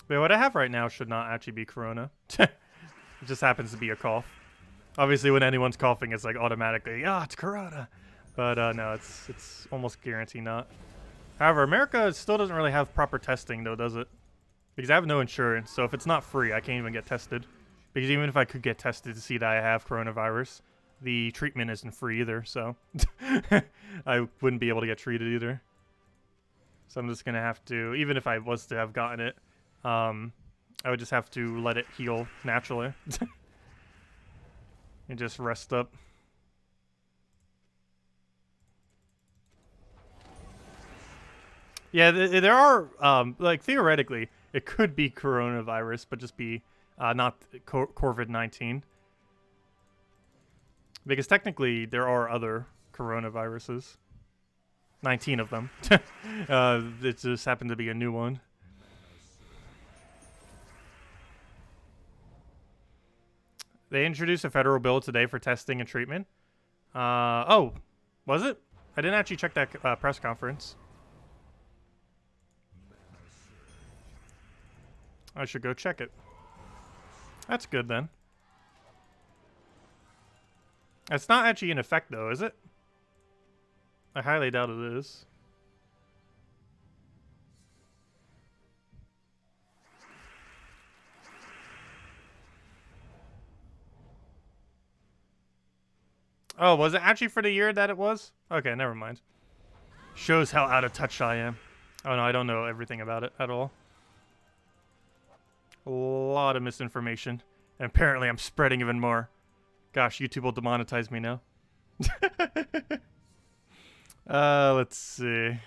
But what I have right now should not actually be corona. It just happens to be a cough. Obviously, when anyone's coughing, it's like automatically, it's corona. But no, it's almost guaranteed not. However, America still doesn't really have proper testing, though, does it? Because I have no insurance, so if it's not free, I can't even get tested. Because even if I could get tested to see that I have coronavirus, the treatment isn't free either, so I wouldn't be able to get treated either. So I'm just going to have to, even if I was to have gotten it, I would just have to let it heal naturally. And just rest up. Yeah, there are, like, theoretically, it could be coronavirus, but just be not COVID-19. Because technically, there are other coronaviruses. 19 of them. It just happened to be a new one. They introduced a federal bill today for testing and treatment. Oh, was it? I didn't actually check that press conference. I should go check it. That's good then. It's not actually in effect though, is it? I highly doubt it is. Oh, was it actually for the year that it was? Okay, never mind. Shows how out of touch I am. Oh no, I don't know everything about it at all. A lot of misinformation. And apparently I'm spreading even more. Gosh, YouTube will demonetize me now. Let's see.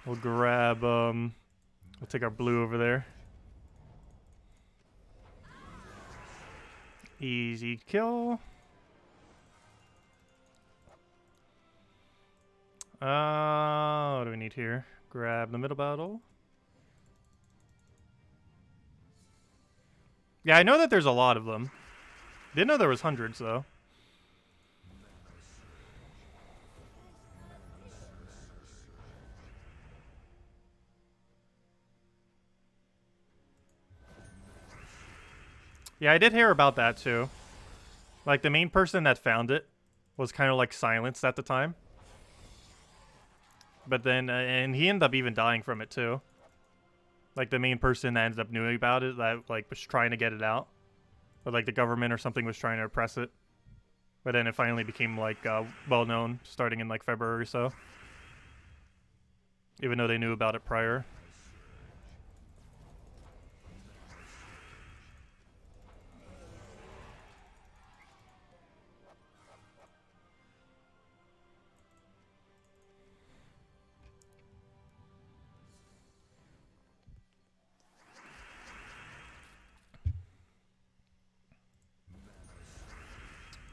We'll grab, we'll take our blue over there. Easy kill. What do we need here? Grab the middle battle. Yeah, I know that there's a lot of them. Didn't know there was hundreds, though. Yeah, I did hear about that, too. Like, the main person that found it was kind of, like, silenced at the time. But then, and he ended up even dying from it, too. Like, the main person that ended up knowing about it, that, like, was trying to get it out. But, like, the government or something was trying to oppress it. But then it finally became, like, well-known, starting in, like, February or so. Even though they knew about it prior.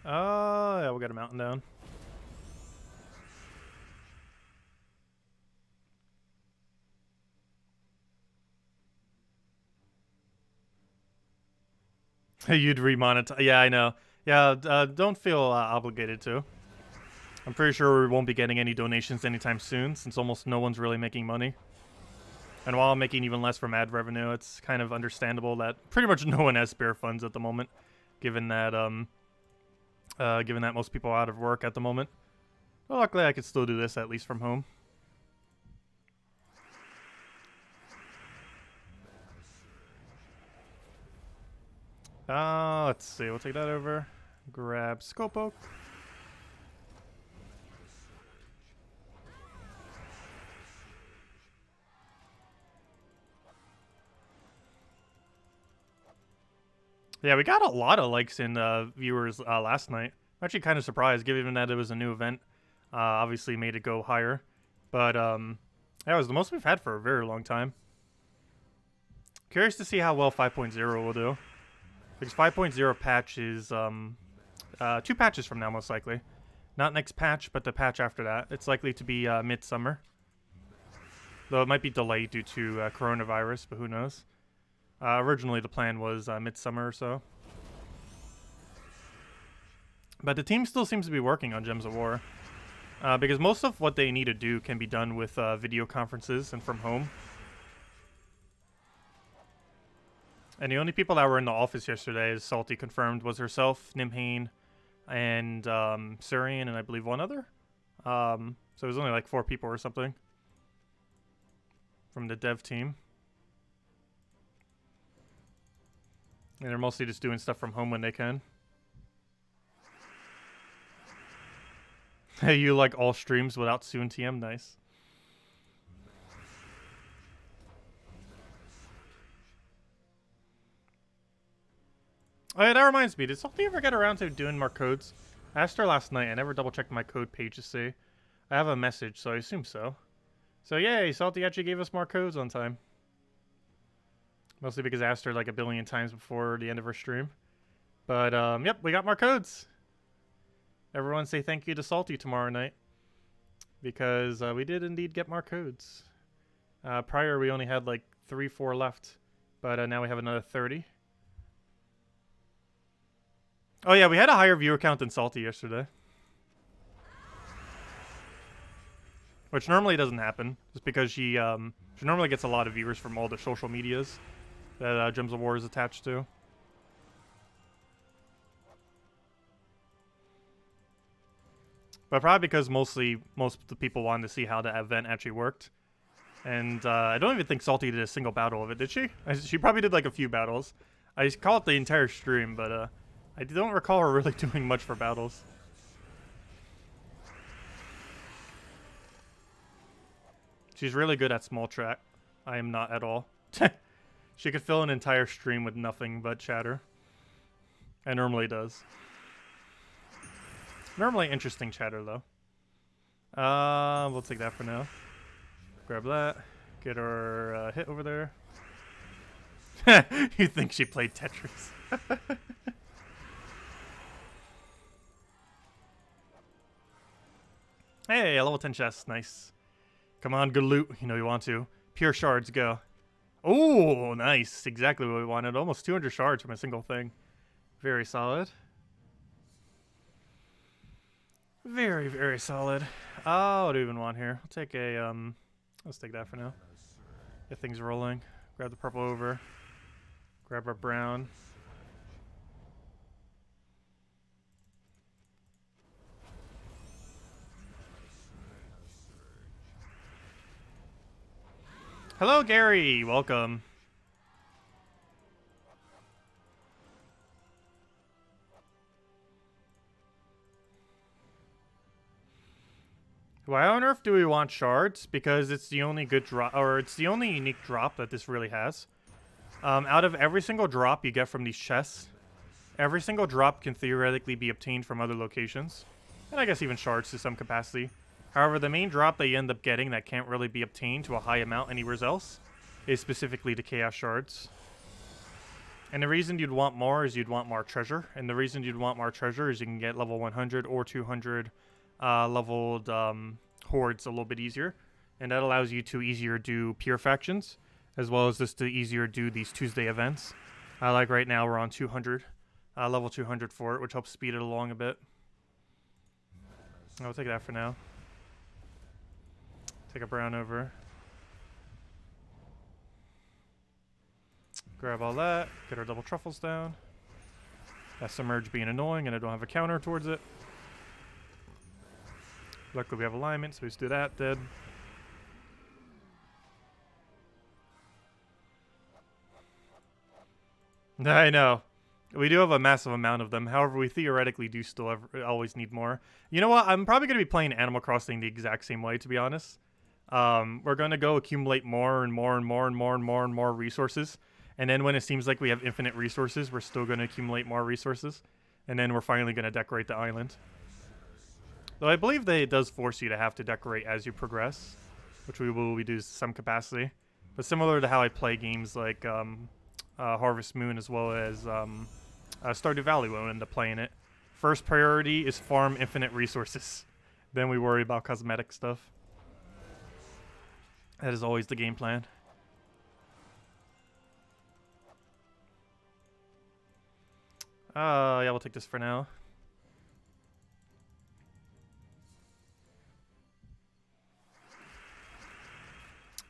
Oh, yeah, we got a mountain down. You'd remonetize. Yeah, I know. Yeah, don't feel obligated to. I'm pretty sure we won't be getting any donations anytime soon, since almost no one's really making money. And while I'm making even less from ad revenue, it's kind of understandable that pretty much no one has spare funds at the moment, given that most people are out of work at the moment. Well, luckily I could still do this, at least from home. Let's see. We'll take that over. Grab Skopoke. Yeah, we got a lot of likes and viewers last night. I'm actually kind of surprised, given that it was a new event. Obviously made it go higher. But that was the most we've had for a very long time. Curious to see how well 5.0 will do. Because 5.0 patch is 2 patches from now, most likely. Not next patch, but the patch after that. It's likely to be midsummer. Though it might be delayed due to coronavirus, but who knows. Originally, the plan was midsummer or so. But the team still seems to be working on Gems of War. Because most of what they need to do can be done with video conferences and from home. And the only people that were in the office yesterday, as Salty confirmed, was herself, Nimhane, and Surian, and I believe one other. So it was only like 4 people or something from the dev team. And they're mostly just doing stuff from home when they can. Hey, you like all streams without Soon TM? Nice. Oh yeah, that reminds me. Did Salty ever get around to doing more codes? I asked her last night. I never double checked my code page to see. I have a message, so I assume so. So yay, Salty actually gave us more codes on time. Mostly because I asked her like a billion times before the end of her stream. But yep, we got more codes. Everyone say thank you to Salty tomorrow night. Because we did indeed get more codes. Prior we only had like 3-4 left. But now we have another 30. Oh yeah, we had a higher viewer count than Salty yesterday. Which normally doesn't happen. Just because she normally gets a lot of viewers from all the social medias that Gems of War is attached to. But probably because most of the people wanted to see how the event actually worked. And I don't even think Salty did a single battle of it, did she? She probably did like a few battles. I call it the entire stream, but I don't recall her really doing much for battles. She's really good at small chat. I am not at all. She could fill an entire stream with nothing but chatter. And normally does. Normally interesting chatter, though. We'll take that for now. Grab that. Get her hit over there. You think she played Tetris? Hey, a level 10 chest. Nice. Come on, good loot. You know you want to. Pure shards, go. Oh, nice. Exactly what we wanted. Almost 200 shards from a single thing. Very solid. Very, very solid. Oh, what do we even want here? I'll take a, let's take that for now. Get things rolling. Grab the purple over. Grab our brown. Hello, Gary. Welcome. Why on earth do we want shards? Because it's the only good drop, or it's the only unique drop that this really has. Out of every single drop you get from these chests, every single drop can theoretically be obtained from other locations. And I guess even shards to some capacity. However, the main drop that you end up getting that can't really be obtained to a high amount anywhere else is specifically the Chaos Shards. And the reason you'd want more is you'd want more treasure. And the reason you'd want more treasure is you can get level 100 or 200 leveled hordes a little bit easier. And that allows you to easier do pure factions, as well as just to easier do these Tuesday events. Like right now we're on 200, level 200 for it, which helps speed it along a bit. I'll take that for now. Take a brown over. Grab all that. Get our double truffles down. That submerge being annoying and I don't have a counter towards it. Luckily we have alignment, so we just do that. Dead. I know. We do have a massive amount of them. However, we theoretically do still always need more. You know what? I'm probably going to be playing Animal Crossing the exact same way, to be honest. We're going to go accumulate more and more and more and more and more and more resources. And then when it seems like we have infinite resources, we're still going to accumulate more resources. And then we're finally going to decorate the island. Though I believe that it does force you to have to decorate as you progress, which we will do to some capacity. But similar to how I play games like Harvest Moon as well as Stardew Valley, we'll end up playing it First priority is farm infinite resources. Then we worry about cosmetic stuff. That is always the game plan. Yeah, we'll take this for now.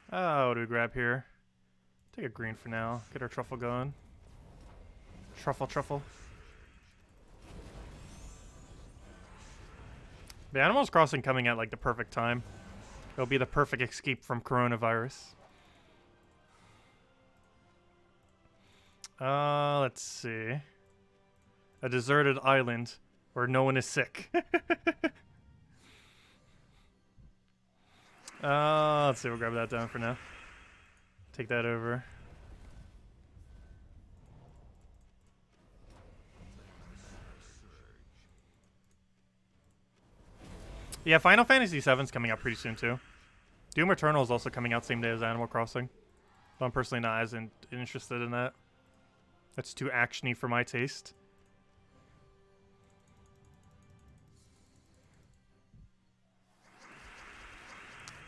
What do we grab here? Take a green for now. Get our truffle going. Truffle. The Animals Crossing coming at like the perfect time. It'll be the perfect escape from coronavirus. Let's see. A deserted island where no one is sick. Let's see, we'll grab that down for now. Take that over. Yeah, Final Fantasy VII's coming out pretty soon too. Doom Eternal is also coming out same day as Animal Crossing. But I'm personally not as interested in that. That's too actiony for my taste.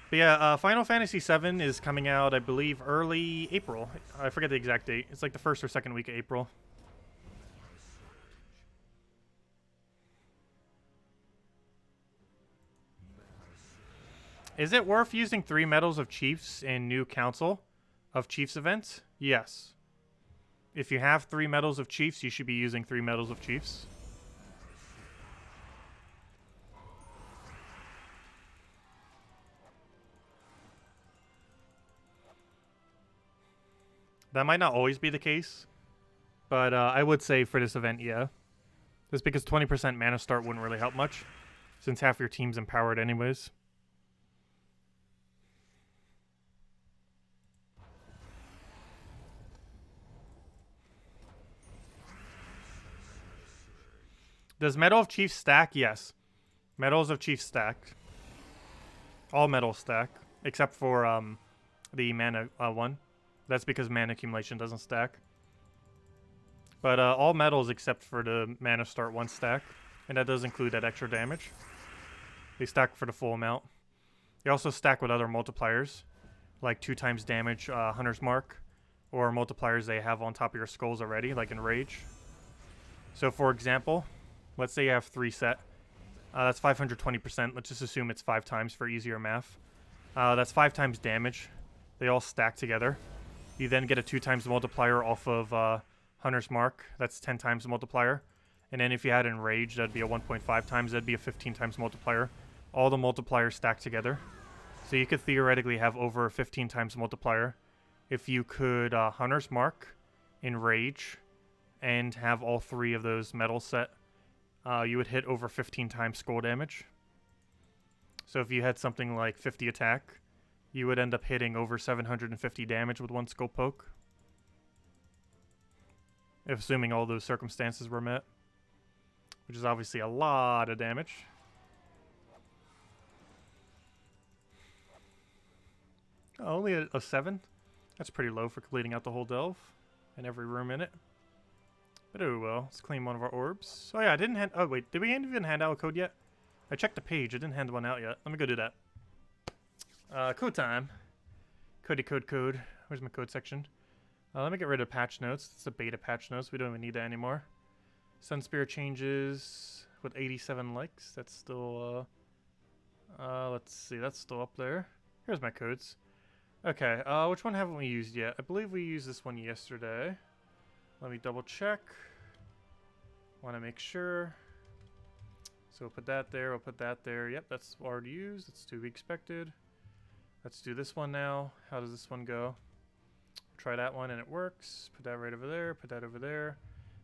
But yeah, Final Fantasy VII is coming out, I believe, early April. I forget the exact date. It's like the first or second week of April. Is it worth using 3 Medals of Chiefs in new Council of Chiefs events? Yes. If you have 3 Medals of Chiefs, you should be using 3 Medals of Chiefs. That might not always be the case, but I would say for this event, yeah. Just because 20% mana start wouldn't really help much, since half your team's empowered anyways. Does Medal of Chiefs stack? Yes. Medals of Chiefs stack. All medals stack, except for the mana one. That's because mana accumulation doesn't stack. But all medals except for the mana start 1 stack, and that does include that extra damage. They stack for the full amount. They also stack with other multipliers, like 2 times damage Hunter's Mark, or multipliers they have on top of your skulls already, like in Rage. So for example, let's say you have 3 set. That's 520%. Let's just assume it's 5 times for easier math. That's 5 times damage. They all stack together. You then get a 2 times multiplier off of Hunter's Mark. That's 10 times the multiplier. And then if you had Enrage, that'd be a 1.5 times. That'd be a 15 times multiplier. All the multipliers stack together. So you could theoretically have over a 15 times multiplier if you could Hunter's Mark, Enrage, and have all 3 of those medals set. You would hit over 15 times skull damage. So if you had something like 50 attack, you would end up hitting over 750 damage with 1 skull poke. Assuming all those circumstances were met. Which is obviously a lot of damage. Oh, only a 7? That's pretty low for completing out the whole delve. And every room in it. But oh well, let's claim one of our orbs. Oh yeah, I didn't hand... Oh wait, did we even hand out a code yet? I checked the page, I didn't hand one out yet. Let me go do that. Code time. Code. Where's my code section? Let me get rid of patch notes. It's the beta patch notes. We don't even need that anymore. Sunspear changes with 87 likes. That's still, let's see. That's still up there. Here's my codes. Okay, which one haven't we used yet? I believe we used this one yesterday. Let me double check. Want to make sure. So we'll put that there. We'll put that there. Yep, that's already used. That's to be expected. Let's do this one now. How does this one go? Try that one and it works. Put that right over there. Put that over there.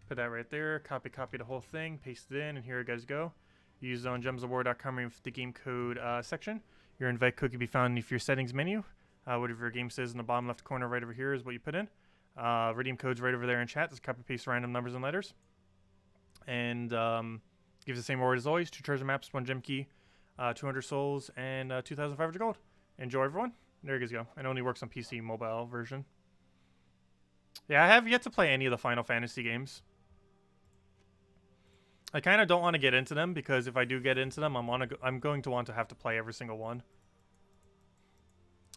Put that right there. Copy the whole thing. Paste it in, and here you guys go. Use on gemsofwar.com with the game code section. Your invite code can be found in your settings menu. Whatever your game says in the bottom left corner right over here is what you put in. Redeem code's right over there in chat. Just copy paste random numbers and letters. And gives the same reward as always. 2 treasure maps, 1 gem key, 200 souls, and 2,500 gold. Enjoy, everyone. There you guys go. It only works on PC mobile version. Yeah, I have yet to play any of the Final Fantasy games. I kind of don't want to get into them because if I do get into them, I'm going to want to have to play every single one.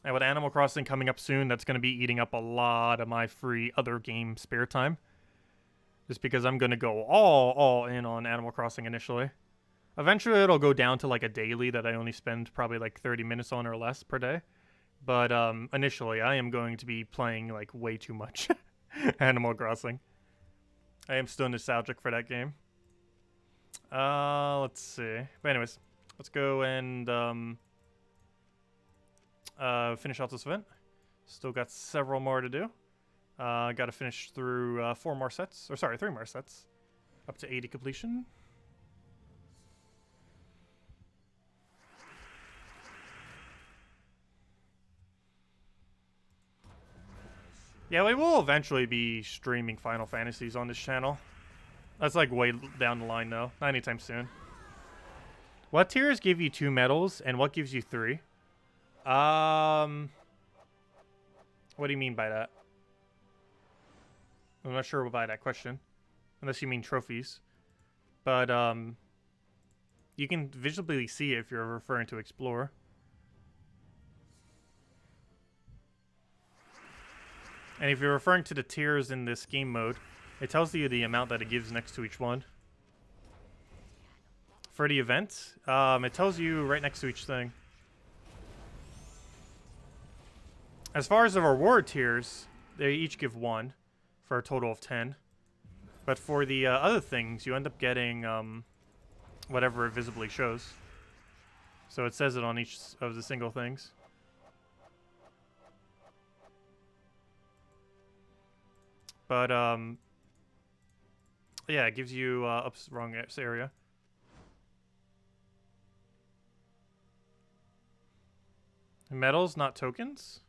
And with Animal Crossing coming up soon, that's going to be eating up a lot of my free other game spare time. Just because I'm going to go all in on Animal Crossing initially. Eventually, it'll go down to like a daily that I only spend probably like 30 minutes on or less per day. But initially, I am going to be playing like way too much Animal Crossing. I am still nostalgic for that game. Let's see. But anyways, let's go and finish out this event. Still got several more to do. Got to finish through 3 more sets. Up to 80 completion. Yeah, we will eventually be streaming Final Fantasies on this channel. That's like way down the line though. Not anytime soon. What tiers give you 2 medals and what gives you 3? What do you mean by that? I'm not sure by that question. Unless you mean trophies. But you can visibly see it if you're referring to Explore. And if you're referring to the tiers in this game mode, it tells you the amount that it gives next to each one. For the event, it tells you right next to each thing. As far as the reward tiers, they each give 1 for a total of 10. But for the other things, you end up getting whatever it visibly shows. So it says it on each of the single things. But, yeah, it gives you, oops, wrong area. Medals, not tokens.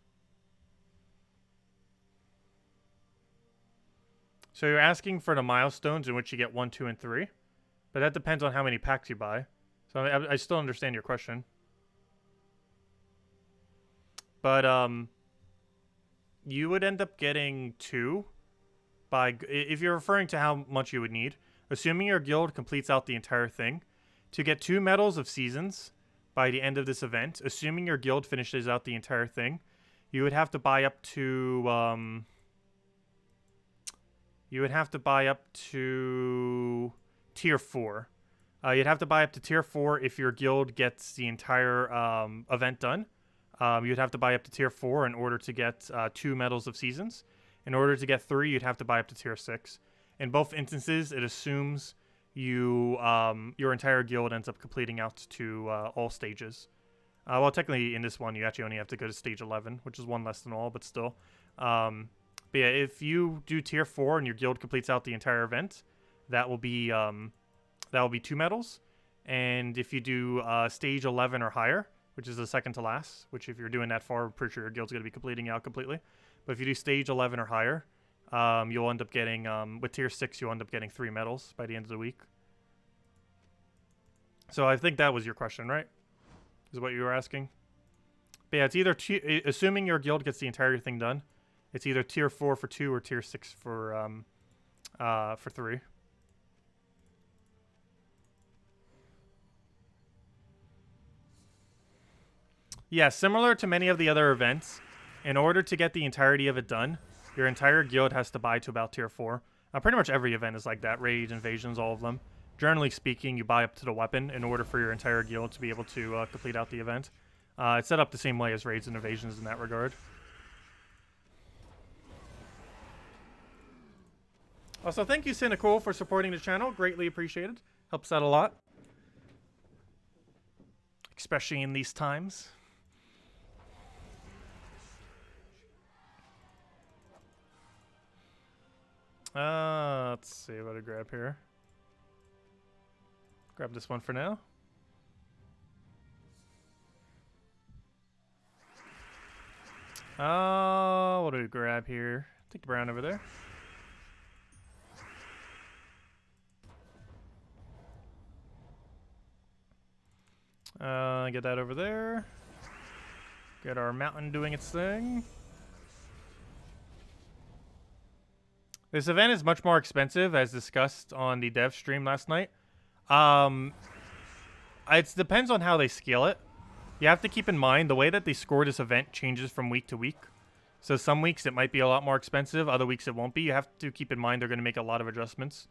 So you're asking for the milestones in which you get 1, 2, and 3. But that depends on how many packs you buy. So I still understand your question. But, you would end up getting 2. If you're referring to how much you would need, assuming your guild completes out the entire thing, to get 2 medals of seasons by the end of this event, assuming your guild finishes out the entire thing, you would have to buy up to tier 4. You'd have to buy up to tier 4 if your guild gets the entire event done. You'd have to buy up to tier 4 in order to get 2 medals of seasons. In order to get 3, you'd have to buy up to tier 6. In both instances, it assumes your entire guild ends up completing out to all stages. Well, technically, in this one, you actually only have to go to stage 11, which is 1 less than all, but still. But yeah, if you do tier 4 and your guild completes out the entire event, that will be 2 medals. And if you do stage 11 or higher, which is the second to last, which if you're doing that far, I'm pretty sure your guild's going to be completing out completely. But if you do stage 11 or higher, you'll end up getting, with tier 6, you'll end up getting 3 medals by the end of the week. So I think that was your question, right? Is what you were asking? But yeah, it's either, assuming your guild gets the entire thing done, it's either tier 4 for 2 or tier 6 for 3. Yeah, similar to many of the other events, in order to get the entirety of it done, your entire guild has to buy to about tier 4. Pretty much every event is like that. Raids, invasions, all of them. Generally speaking, you buy up to the weapon in order for your entire guild to be able to complete out the event. It's set up the same way as raids and invasions in that regard. Also, thank you, Cynical, for supporting the channel. Greatly appreciated. Helps out a lot. Especially in these times. Let's see what to grab here. Grab this one for now. What do we grab here? Take the brown over there. Get that over there. Get our mountain doing its thing. This event is much more expensive, as discussed on the dev stream last night. It depends on how they scale it. You have to keep in mind the way that they score this event changes from week to week. So some weeks it might be a lot more expensive, other weeks it won't be. You have to keep in mind they're going to make a lot of adjustments.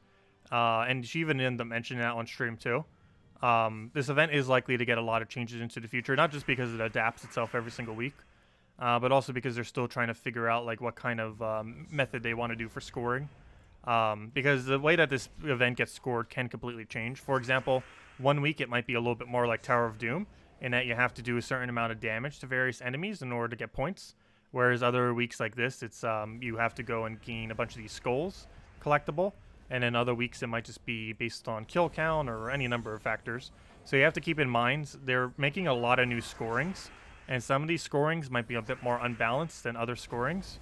And she even ended up mentioning that on stream too. This event is likely to get a lot of changes into the future, not just because it adapts itself every single week, but also because they're still trying to figure out like what kind of method they want to do for scoring. Because the way that this event gets scored can completely change. For example, one week it might be a little bit more like Tower of Doom, in that you have to do a certain amount of damage to various enemies in order to get points. Whereas other weeks like this, it's you have to go and gain a bunch of these skulls collectible. And then other weeks it might just be based on kill count or any number of factors. So you have to keep in mind they're making a lot of new scorings. And some of these scorings might be a bit more unbalanced than other scorings.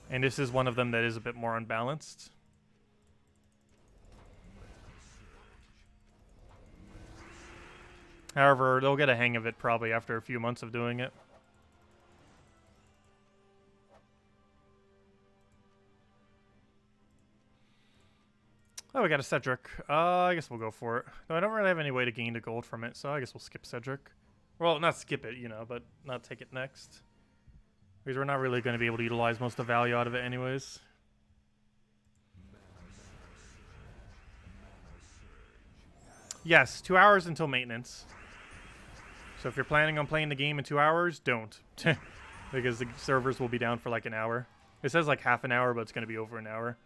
And this is one of them that is a bit more unbalanced. However, they'll get a hang of it probably after a few months of doing it. Oh, we got a Cedric. I guess we'll go for it. Though I don't really have any way to gain the gold from it, so I guess we'll skip Cedric. Well, not skip it, you know, but not take it next. Because we're not really going to be able to utilize most of the value out of it anyways. Yes, 2 hours until maintenance. So if you're planning on playing the game in 2 hours, don't. Because the servers will be down for like an hour. It says like half an hour, but it's going to be over an hour.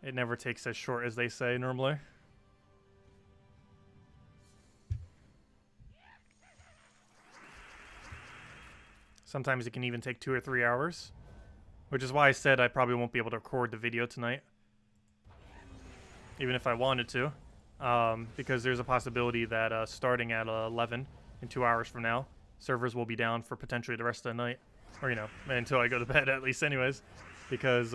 It never takes as short as they say normally. Sometimes it can even take 2 or 3 hours. Which is why I said I probably won't be able to record the video tonight. Even if I wanted to. Because there's a possibility that starting at 11 in 2 hours from now, servers will be down for potentially the rest of the night. Or, you know, until I go to bed at least anyways. Because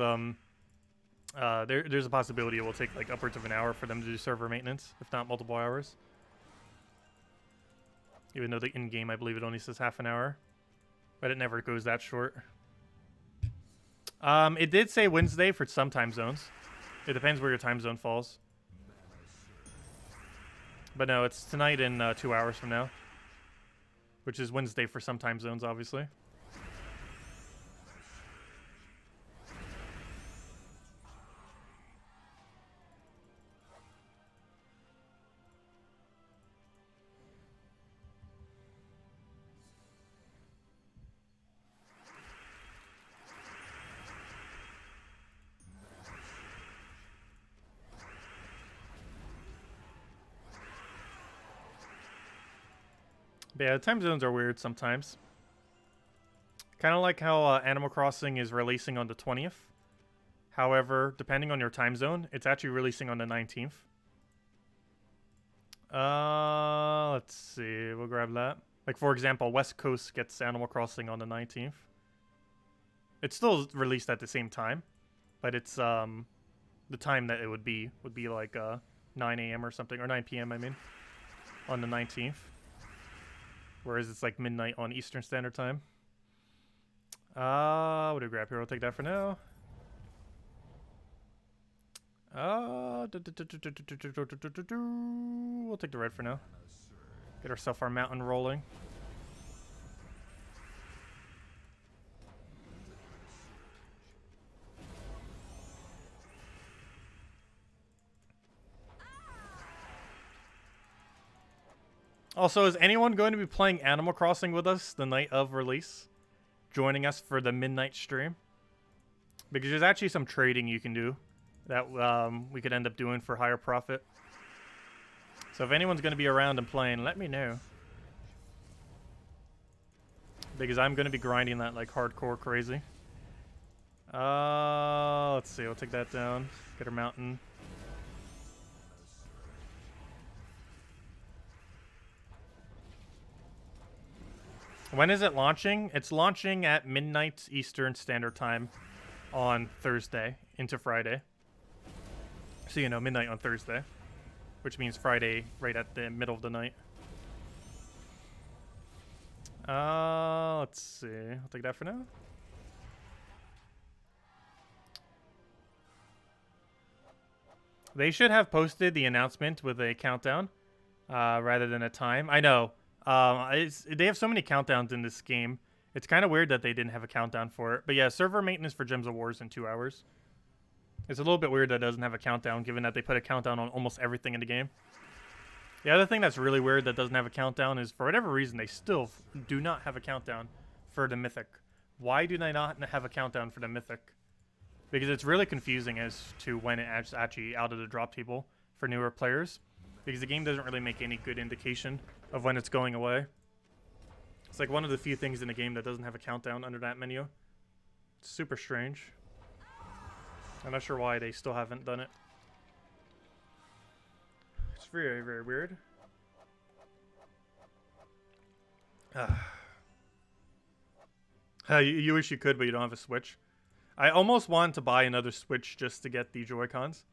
there's a possibility it will take like upwards of an hour for them to do server maintenance, if not multiple hours. Even though the in-game, I believe it only says half an hour. But it never goes that short. It did say Wednesday for some time zones. It depends where your time zone falls. But no, it's tonight in 2 hours from now. Which is Wednesday for some time zones, obviously. But yeah, time zones are weird sometimes. Kind of like how Animal Crossing is releasing on the 20th. However, depending on your time zone, it's actually releasing on the 19th. Let's see. We'll grab that. Like, for example, West Coast gets Animal Crossing on the 19th. It's still released at the same time, but it's the time that it would be like 9 a.m. or something, or 9 p.m. I mean, on the 19th. Whereas it's like midnight on Eastern Standard Time. What do we grab here? We'll take that for now. We'll take the red for now. Get ourselves our mountain rolling. Also, is anyone going to be playing Animal Crossing with us the night of release? Joining us for the midnight stream? Because there's actually some trading you can do that we could end up doing for higher profit. So if anyone's going to be around and playing, let me know. Because I'm going to be grinding that like hardcore crazy. Let's see. We'll take that down. Get our mountain. When is it launching? It's launching at midnight Eastern Standard Time on Thursday into Friday. So, you know, midnight on Thursday. Which means Friday right at the middle of the night. Let's see. I'll take that for now. They should have posted the announcement with a countdown rather than a time. I know. They have so many countdowns in this game. It's kind of weird that they didn't have a countdown for it. But yeah, server maintenance for Gems of War is in 2 hours. It's a little bit weird that it doesn't have a countdown, given that they put a countdown on almost everything in the game. The other thing that's really weird that doesn't have a countdown is, for whatever reason, they still do not have a countdown for the Mythic. Why do they not have a countdown for the Mythic? Because it's really confusing as to when it's actually out of the drop table for newer players. Because the game doesn't really make any good indication of when it's going away. It's like one of the few things in the game that doesn't have a countdown under that menu. It's super strange. I'm not sure why they still haven't done it. It's very, very weird. You wish you could, but you don't have a Switch. I almost wanted to buy another Switch just to get the Joy-Cons.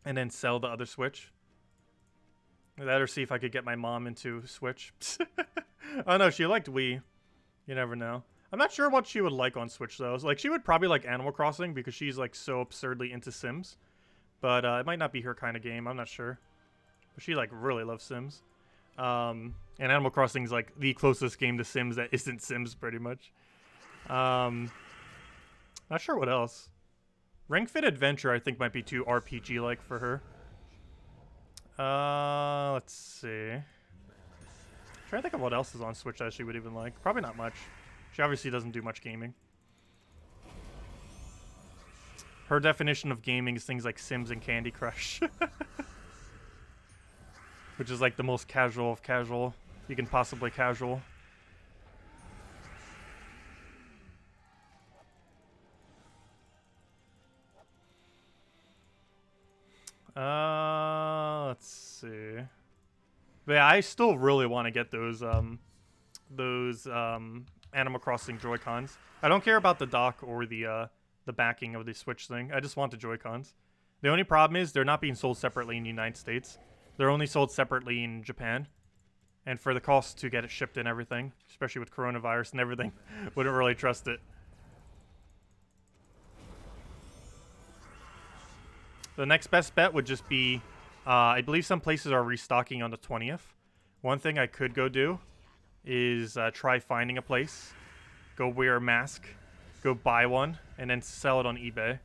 And then sell the other Switch. That or see if I could get my mom into Switch. Oh no, she liked Wii. You never know. I'm not sure what she would like on Switch though. Like, she would probably like Animal Crossing because she's like so absurdly into Sims. But it might not be her kind of game. I'm not sure. But she like really loves Sims. And Animal Crossing is like the closest game to Sims that isn't Sims pretty much. Not sure what else. Ring Fit Adventure I think might be too RPG like for her. Let's see. I'm trying to think of what else is on Switch that she would even like. Probably not much. She obviously doesn't do much gaming. Her definition of gaming is things like Sims and Candy Crush. Which is like the most casual of casual you can possibly casual. Let's see. But yeah, I still really want to get those Animal Crossing Joy-Cons. I don't care about the dock or the backing of the Switch thing. I just want the Joy-Cons. The only problem is they're not being sold separately in the United States. They're only sold separately in Japan. And for the cost to get it shipped and everything, especially with coronavirus and everything, wouldn't really trust it. The next best bet would just be, I believe some places are restocking on the 20th. One thing I could go do is try finding a place, go wear a mask, go buy one, and then sell it on eBay.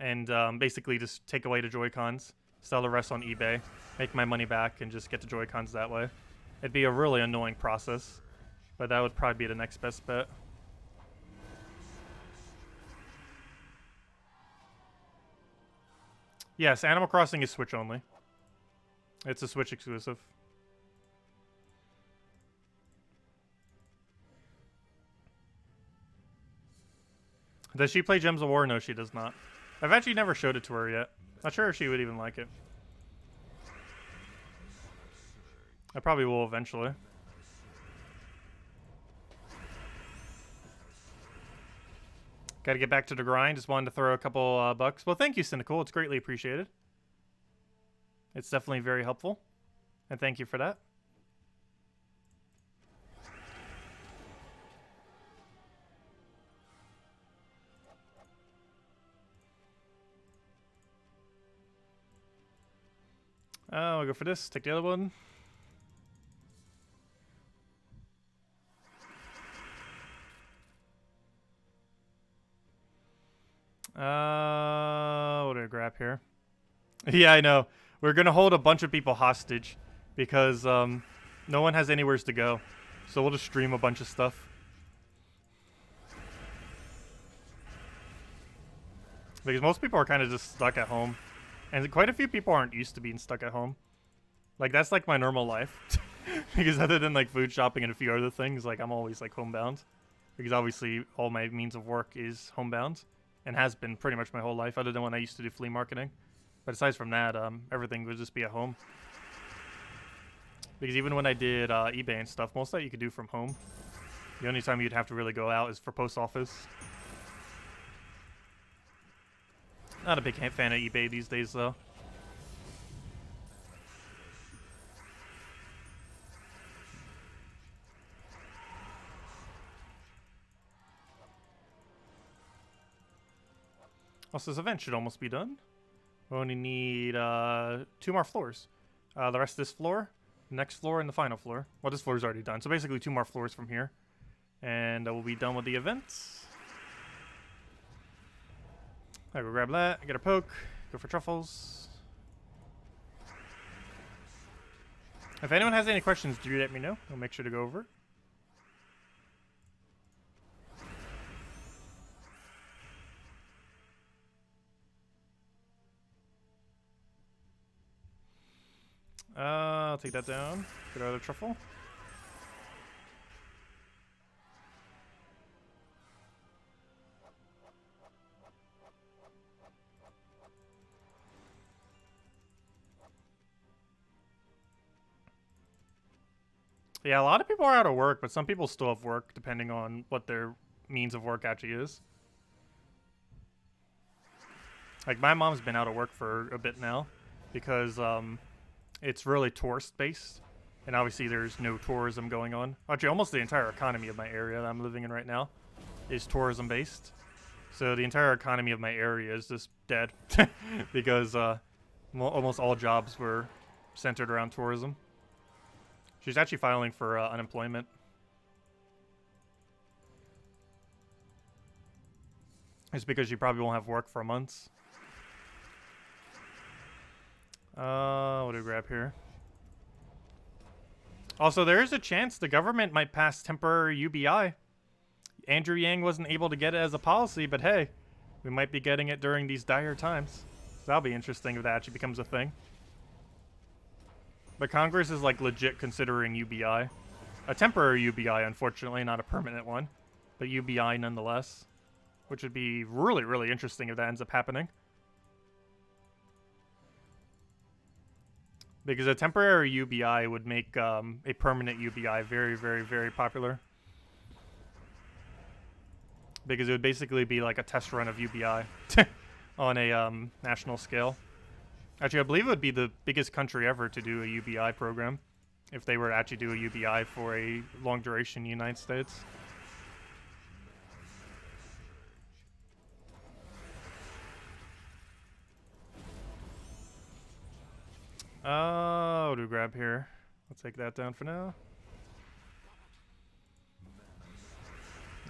And basically just take away the Joy-Cons, sell the rest on eBay, make my money back, and just get the Joy-Cons that way. It'd be a really annoying process, but that would probably be the next best bet. Yes, Animal Crossing is Switch only. It's a Switch exclusive. Does she play Gems of War? No, she does not. I've actually never showed it to her yet. Not sure if she would even like it. I probably will eventually. Gotta get back to the grind. Just wanted to throw a couple bucks. Well, thank you, Cynical. It's greatly appreciated. It's definitely very helpful. And thank you for that. I'll go for this. Take the other one. What do I grab here? Yeah, I know. We're gonna hold a bunch of people hostage because no one has anywhere to go. So we'll just stream a bunch of stuff. Because most people are kind of just stuck at home. And quite a few people aren't used to being stuck at home. Like, that's like my normal life. Because other than like food shopping and a few other things, like I'm always like homebound. Because obviously all my means of work is homebound. And has been pretty much my whole life, other than when I used to do flea marketing. But aside from that, everything would just be at home. Because even when I did eBay and stuff, most of that you could do from home. The only time you'd have to really go out is for post office. Not a big fan of eBay these days, though. Also, this event should almost be done. We only need 2 more floors. The rest of this floor, next floor, and the final floor. Well, this floor is already done. So basically 2 more floors from here. And we'll be done with the events. I go grab that, get a poke, go for truffles. If anyone has any questions, do let me know. I'll make sure to go over. I'll take that down. Get another truffle. Yeah, a lot of people are out of work, but some people still have work, depending on what their means of work actually is. Like, my mom's been out of work for a bit now, because it's really tourist-based, and obviously there's no tourism going on. Actually, almost the entire economy of my area that I'm living in right now is tourism-based. So the entire economy of my area is just dead, because almost all jobs were centered around tourism. She's actually filing for unemployment. It's because she probably won't have work for months. What do we grab here? Also, there is a chance the government might pass temporary UBI. Andrew Yang wasn't able to get it as a policy, but hey, we might be getting it during these dire times. So that'll be interesting if that actually becomes a thing. But Congress is like legit considering UBI. A temporary UBI, unfortunately, not a permanent one. But UBI nonetheless. Which would be really, really interesting if that ends up happening. Because a temporary UBI would make a permanent UBI very, very, very popular. Because it would basically be like a test run of UBI on a national scale. Actually, I believe it would be the biggest country ever to do a UBI program if they were to actually do a UBI for a long duration in the United States. What do we grab here? I'll take that down for now.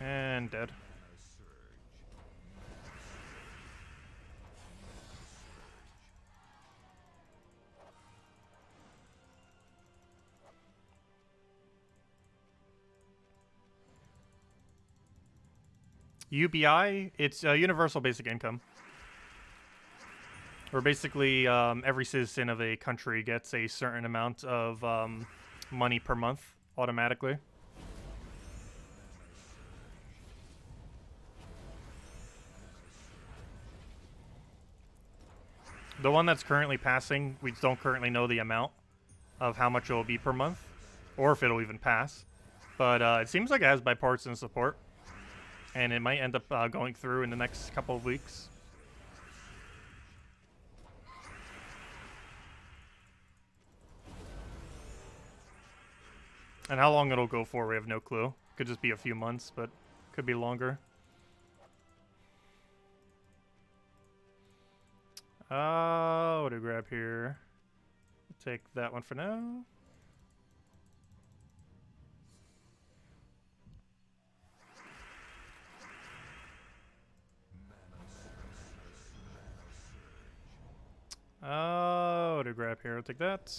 And dead. UBI, it's a universal basic income. Where basically every citizen of a country gets a certain amount of money per month automatically. The one that's currently passing, we don't currently know the amount of how much it will be per month, or if it'll even pass. But it seems like it has bipartisan support, and it might end up going through in the next couple of weeks. And how long it'll go for, we have no clue. Could just be a few months, but could be longer. What do we grab here? Take that one for now. What do we grab here? I'll take that.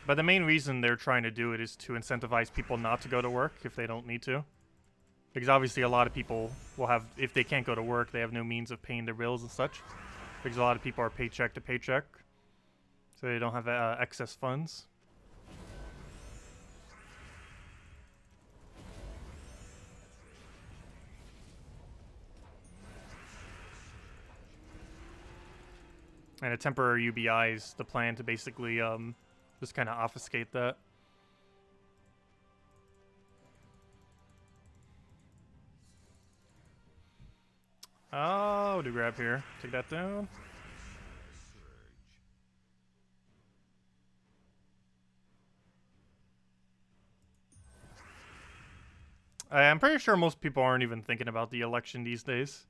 But the main reason they're trying to do it is to incentivize people not to go to work if they don't need to. Because obviously a lot of people will have, if they can't go to work, they have no means of paying their bills and such. Because a lot of people are paycheck to paycheck. So they don't have excess funds. And a temporary UBI is the plan to basically just kind of obfuscate that. Oh, what do we grab here? Take that down. I'm pretty sure most people aren't even thinking about the election these days.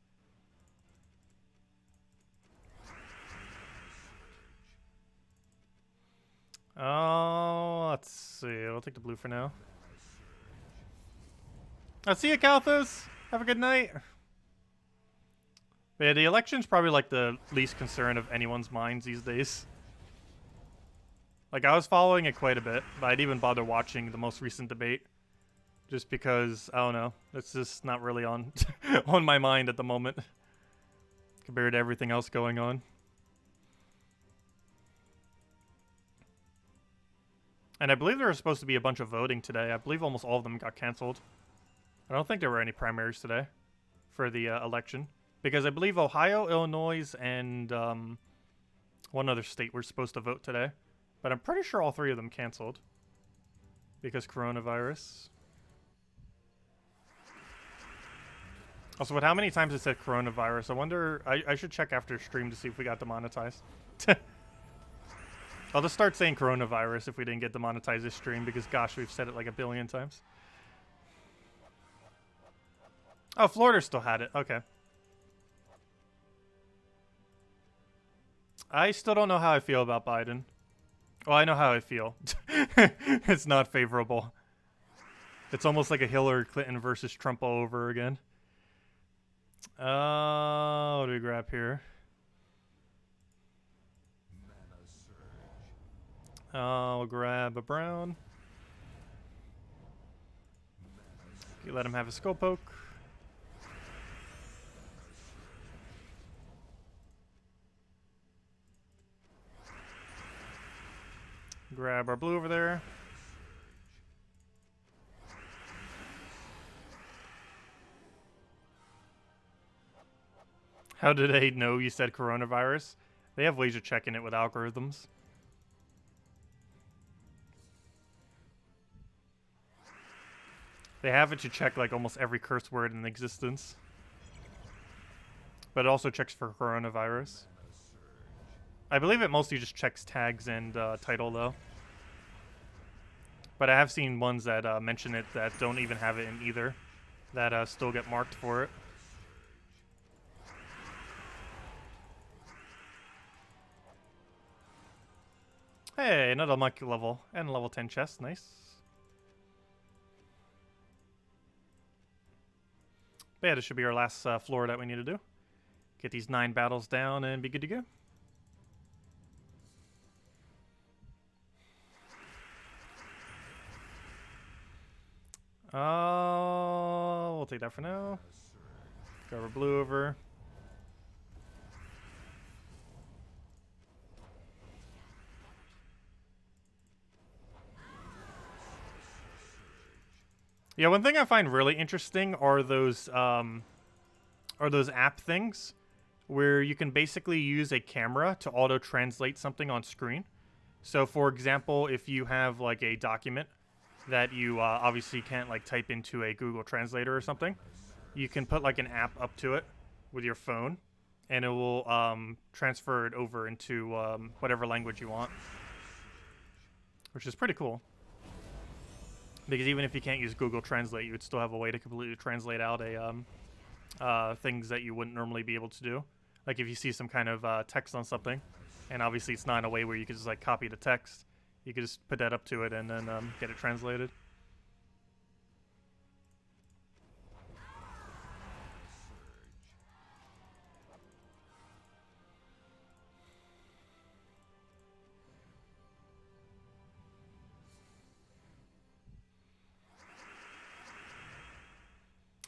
Oh, let's see. We'll take the blue for now. I'll see you, Kalthus. Have a good night. But yeah, the election's probably like the least concern of anyone's minds these days. Like, I was following it quite a bit, but I didn't even bother watching the most recent debate. Just because, I don't know, it's just not really on on my mind at the moment. Compared to everything else going on. And I believe there was supposed to be a bunch of voting today. I believe almost all of them got canceled. I don't think there were any primaries today for the election. Because I believe Ohio, Illinois, and one other state were supposed to vote today. But I'm pretty sure all three of them canceled. Because coronavirus. Also, with how many times it said coronavirus, I wonder... I should check after stream to see if we got demonetized. I'll just start saying coronavirus if we didn't get demonetized this stream, because gosh, we've said it like a billion times. Oh, Florida still had it. Okay. I still don't know how I feel about Biden. Well, I know how I feel. It's not favorable. It's almost like a Hillary Clinton versus Trump all over again. What do we grab here? I'll grab a brown. You let him have a skull poke. Grab our blue over there. How did they know you said coronavirus? They have ways of checking it with algorithms. They have it to check like almost every curse word in existence. But it also checks for coronavirus. I believe it mostly just checks tags and title though. But I have seen ones that mention it that don't even have it in either. That still get marked for it. Hey, another monkey level. And level 10 chest. Nice. But yeah, this should be our last floor that we need to do. Get these 9 battles down and be good to go. We'll take that for now. Grab our blue over. Yeah, one thing I find really interesting are those app things where you can basically use a camera to auto-translate something on screen. So, for example, if you have like a document that you obviously can't like type into a Google Translator or something, you can put like an app up to it with your phone, and it will transfer it over into whatever language you want, which is pretty cool. Because even if you can't use Google Translate, you would still have a way to completely translate out a things that you wouldn't normally be able to do. Like if you see some kind of text on something, and obviously it's not in a way where you could just like copy the text. You could just put that up to it and then get it translated.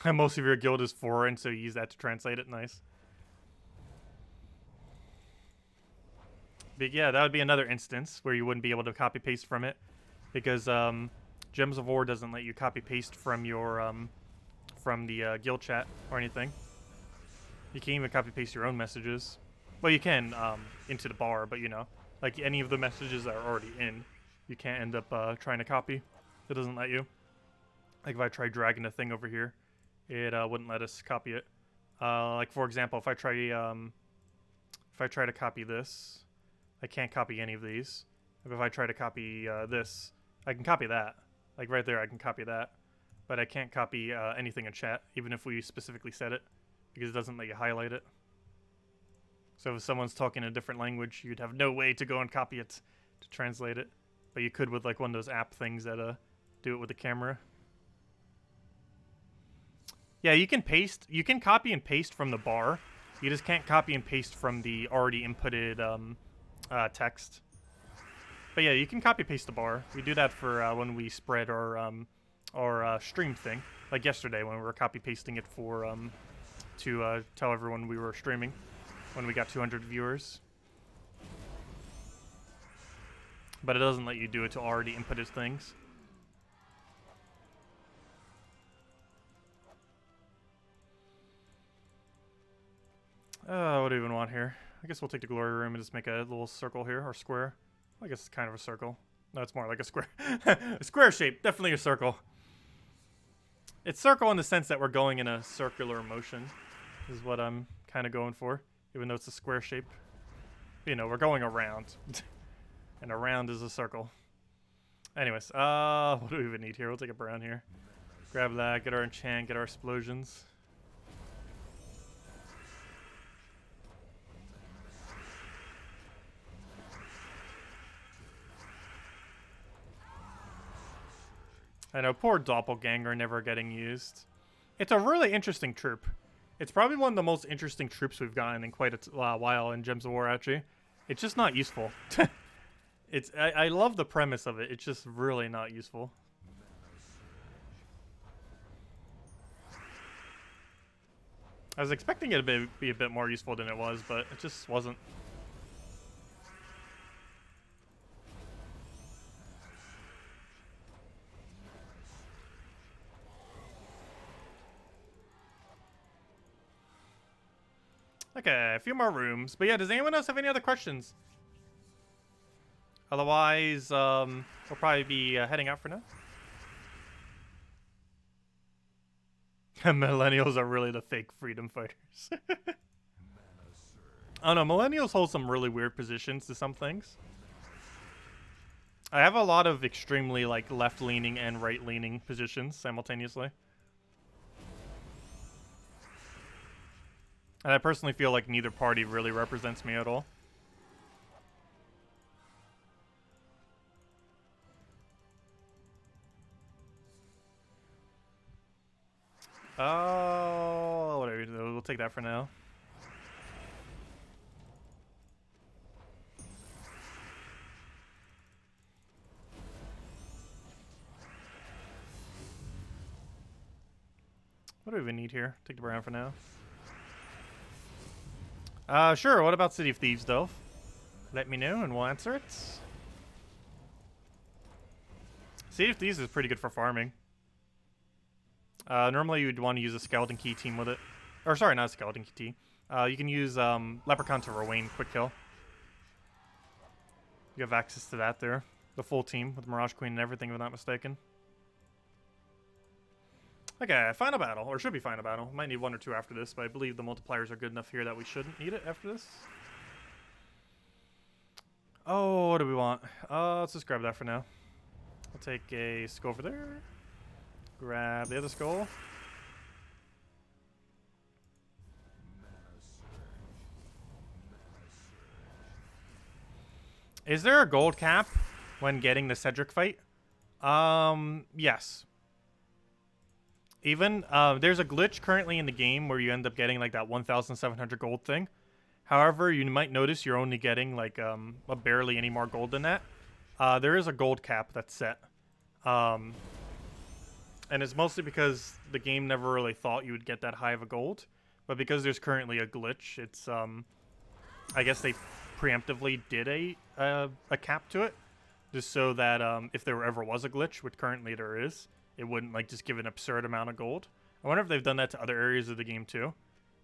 And most of your guild is foreign, so you use that to translate it. Nice. But yeah, that would be another instance where you wouldn't be able to copy paste from it, because Gems of War doesn't let you copy paste from your from the guild chat or anything. You can't even copy paste your own messages. Well, you can into the bar, but you know, like any of the messages that are already in, you can't end up trying to copy. It doesn't let you. Like if I try dragging a thing over here, it wouldn't let us copy it. Like for example, if I try to copy this, I can't copy any of these. If I try to copy this, I can copy that. Like right there, I can copy that. But I can't copy anything in chat, even if we specifically said it, because it doesn't let you highlight it. So if someone's talking a different language, you'd have no way to go and copy it to translate it. But you could with like one of those app things that do it with the camera. Yeah, you can paste. You can copy and paste from the bar. You just can't copy and paste from the already inputted text. But yeah, you can copy paste the bar. We do that for when we spread our stream thing, like yesterday when we were copy pasting it for to tell everyone we were streaming when we got 200 viewers. But it doesn't let you do it to already inputted things. What do we even want here? I guess we'll take the glory room and just make a little circle here, or square. I guess it's kind of a circle. No, it's more like a square. A square shape, definitely a circle. It's circle in the sense that we're going in a circular motion, is what I'm kind of going for, even though it's a square shape. You know, we're going around. And around is a circle. Anyways, what do we even need here? We'll take a brown here. Grab that, get our enchant, get our explosions. I know, poor Doppelganger never getting used. It's a really interesting troop. It's probably one of the most interesting troops we've gotten in quite a while in Gems of War, actually. It's just not useful. I love the premise of it. It's just really not useful. I was expecting it to be a bit more useful than it was, but it just wasn't. Okay, a few more rooms. But yeah, does anyone else have any other questions? Otherwise, we'll probably be heading out for now. Millennials are really the fake freedom fighters. I don't know, millennials hold some really weird positions to some things. I have a lot of extremely like left-leaning and right-leaning positions simultaneously. And I personally feel like neither party really represents me at all. Oh, whatever. We'll take that for now. What do we even need here? Take the brown for now. Sure. What about City of Thieves, though? Let me know and we'll answer it. City of Thieves is pretty good for farming. Normally you'd want to use a Skeleton Key team with it. Or sorry, not a Skeleton Key team. You can use Leprechaun to Rowan quick kill. You have access to that there. The full team with Mirage Queen and everything, if I'm not mistaken. Okay, final battle, or should be final battle. Might need one or two after this, but I believe the multipliers are good enough here that we shouldn't need it after this. Oh, what do we want? Let's just grab that for now. I'll take a skull over there. Grab the other skull. Is there a gold cap when getting the Cedric fight? Yes. Even, there's a glitch currently in the game where you end up getting like that 1,700 gold thing. However, you might notice you're only getting like barely any more gold than that. There is a gold cap that's set. And it's mostly because the game never really thought you would get that high of a gold. But because there's currently a glitch, it's, I guess they preemptively did a cap to it. Just so that if there ever was a glitch, which currently there is, it wouldn't like just give an absurd amount of gold. I wonder if they've done that to other areas of the game too.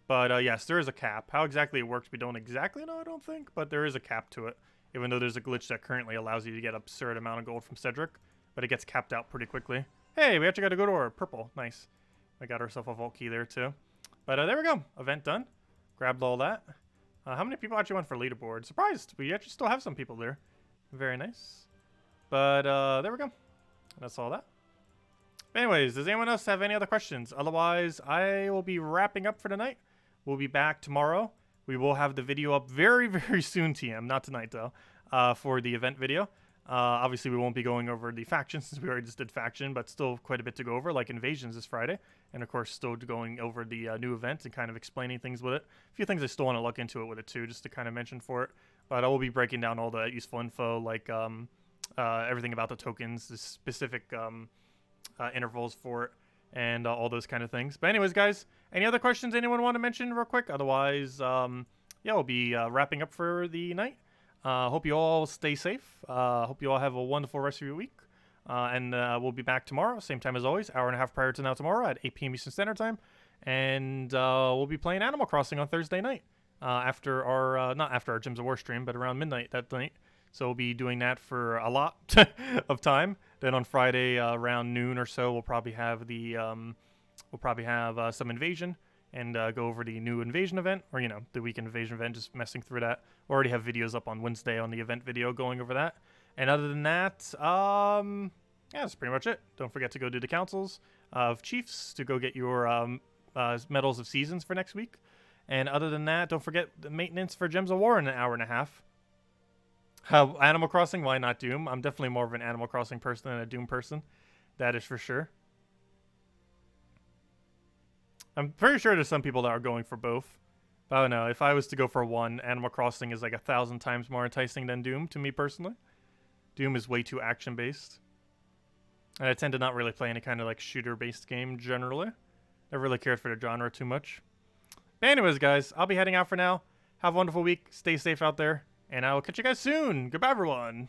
But yes, there is a cap. How exactly it works, we don't exactly know, I don't think. But there is a cap to it. Even though there's a glitch that currently allows you to get an absurd amount of gold from Cedric. But it gets capped out pretty quickly. Hey, we actually got a good order. Purple. Nice. I got ourselves a vault key there too. But there we go. Event done. Grabbed all that. How many people actually went for leaderboard? Surprised. We actually still have some people there. Very nice. But there we go. That's all that. Anyways, does anyone else have any other questions? Otherwise, I will be wrapping up for tonight. We'll be back tomorrow. We will have the video up very, very soon, TM. Not tonight, though, for the event video. Obviously, we won't be going over the faction since we already just did faction, but still quite a bit to go over, like invasions this Friday. And of course, still going over the new event and kind of explaining things with it. A few things I still want to look into it with it too, just to kind of mention for it. But I will be breaking down all the useful info, like everything about the tokens, the specific intervals for it, and all those kind of things. But anyways, guys, any other questions anyone want to mention real quick? Otherwise, yeah, we'll be wrapping up for the night. Hope you all stay safe. Hope you all have a wonderful rest of your week. And we'll be back tomorrow, same time as always, hour and a half prior to now tomorrow at 8 p.m. Eastern Standard Time. And we'll be playing Animal Crossing on Thursday night. After our, not after our Gyms of War stream, but around midnight that night. So we'll be doing that for a lot of time. Then on Friday around noon or so, we'll probably have the, some invasion. And go over the new invasion event, or, you know, the weekend invasion event, just messing through that. We already have videos up on Wednesday on the event video going over that. And other than that, yeah, that's pretty much it. Don't forget to go do the councils of chiefs to go get your medals of seasons for next week. And other than that, don't forget the maintenance for Gems of War in an hour and a half. Animal Crossing, why not Doom? I'm definitely more of an Animal Crossing person than a Doom person. That is for sure. I'm pretty sure there's some people that are going for both. But I don't know. If I was to go for one, Animal Crossing is like 1,000 times more enticing than Doom to me personally. Doom is way too action-based. And I tend to not really play any kind of like shooter-based game generally. Never really cared for the genre too much. But anyways, guys, I'll be heading out for now. Have a wonderful week. Stay safe out there. And I will catch you guys soon. Goodbye, everyone.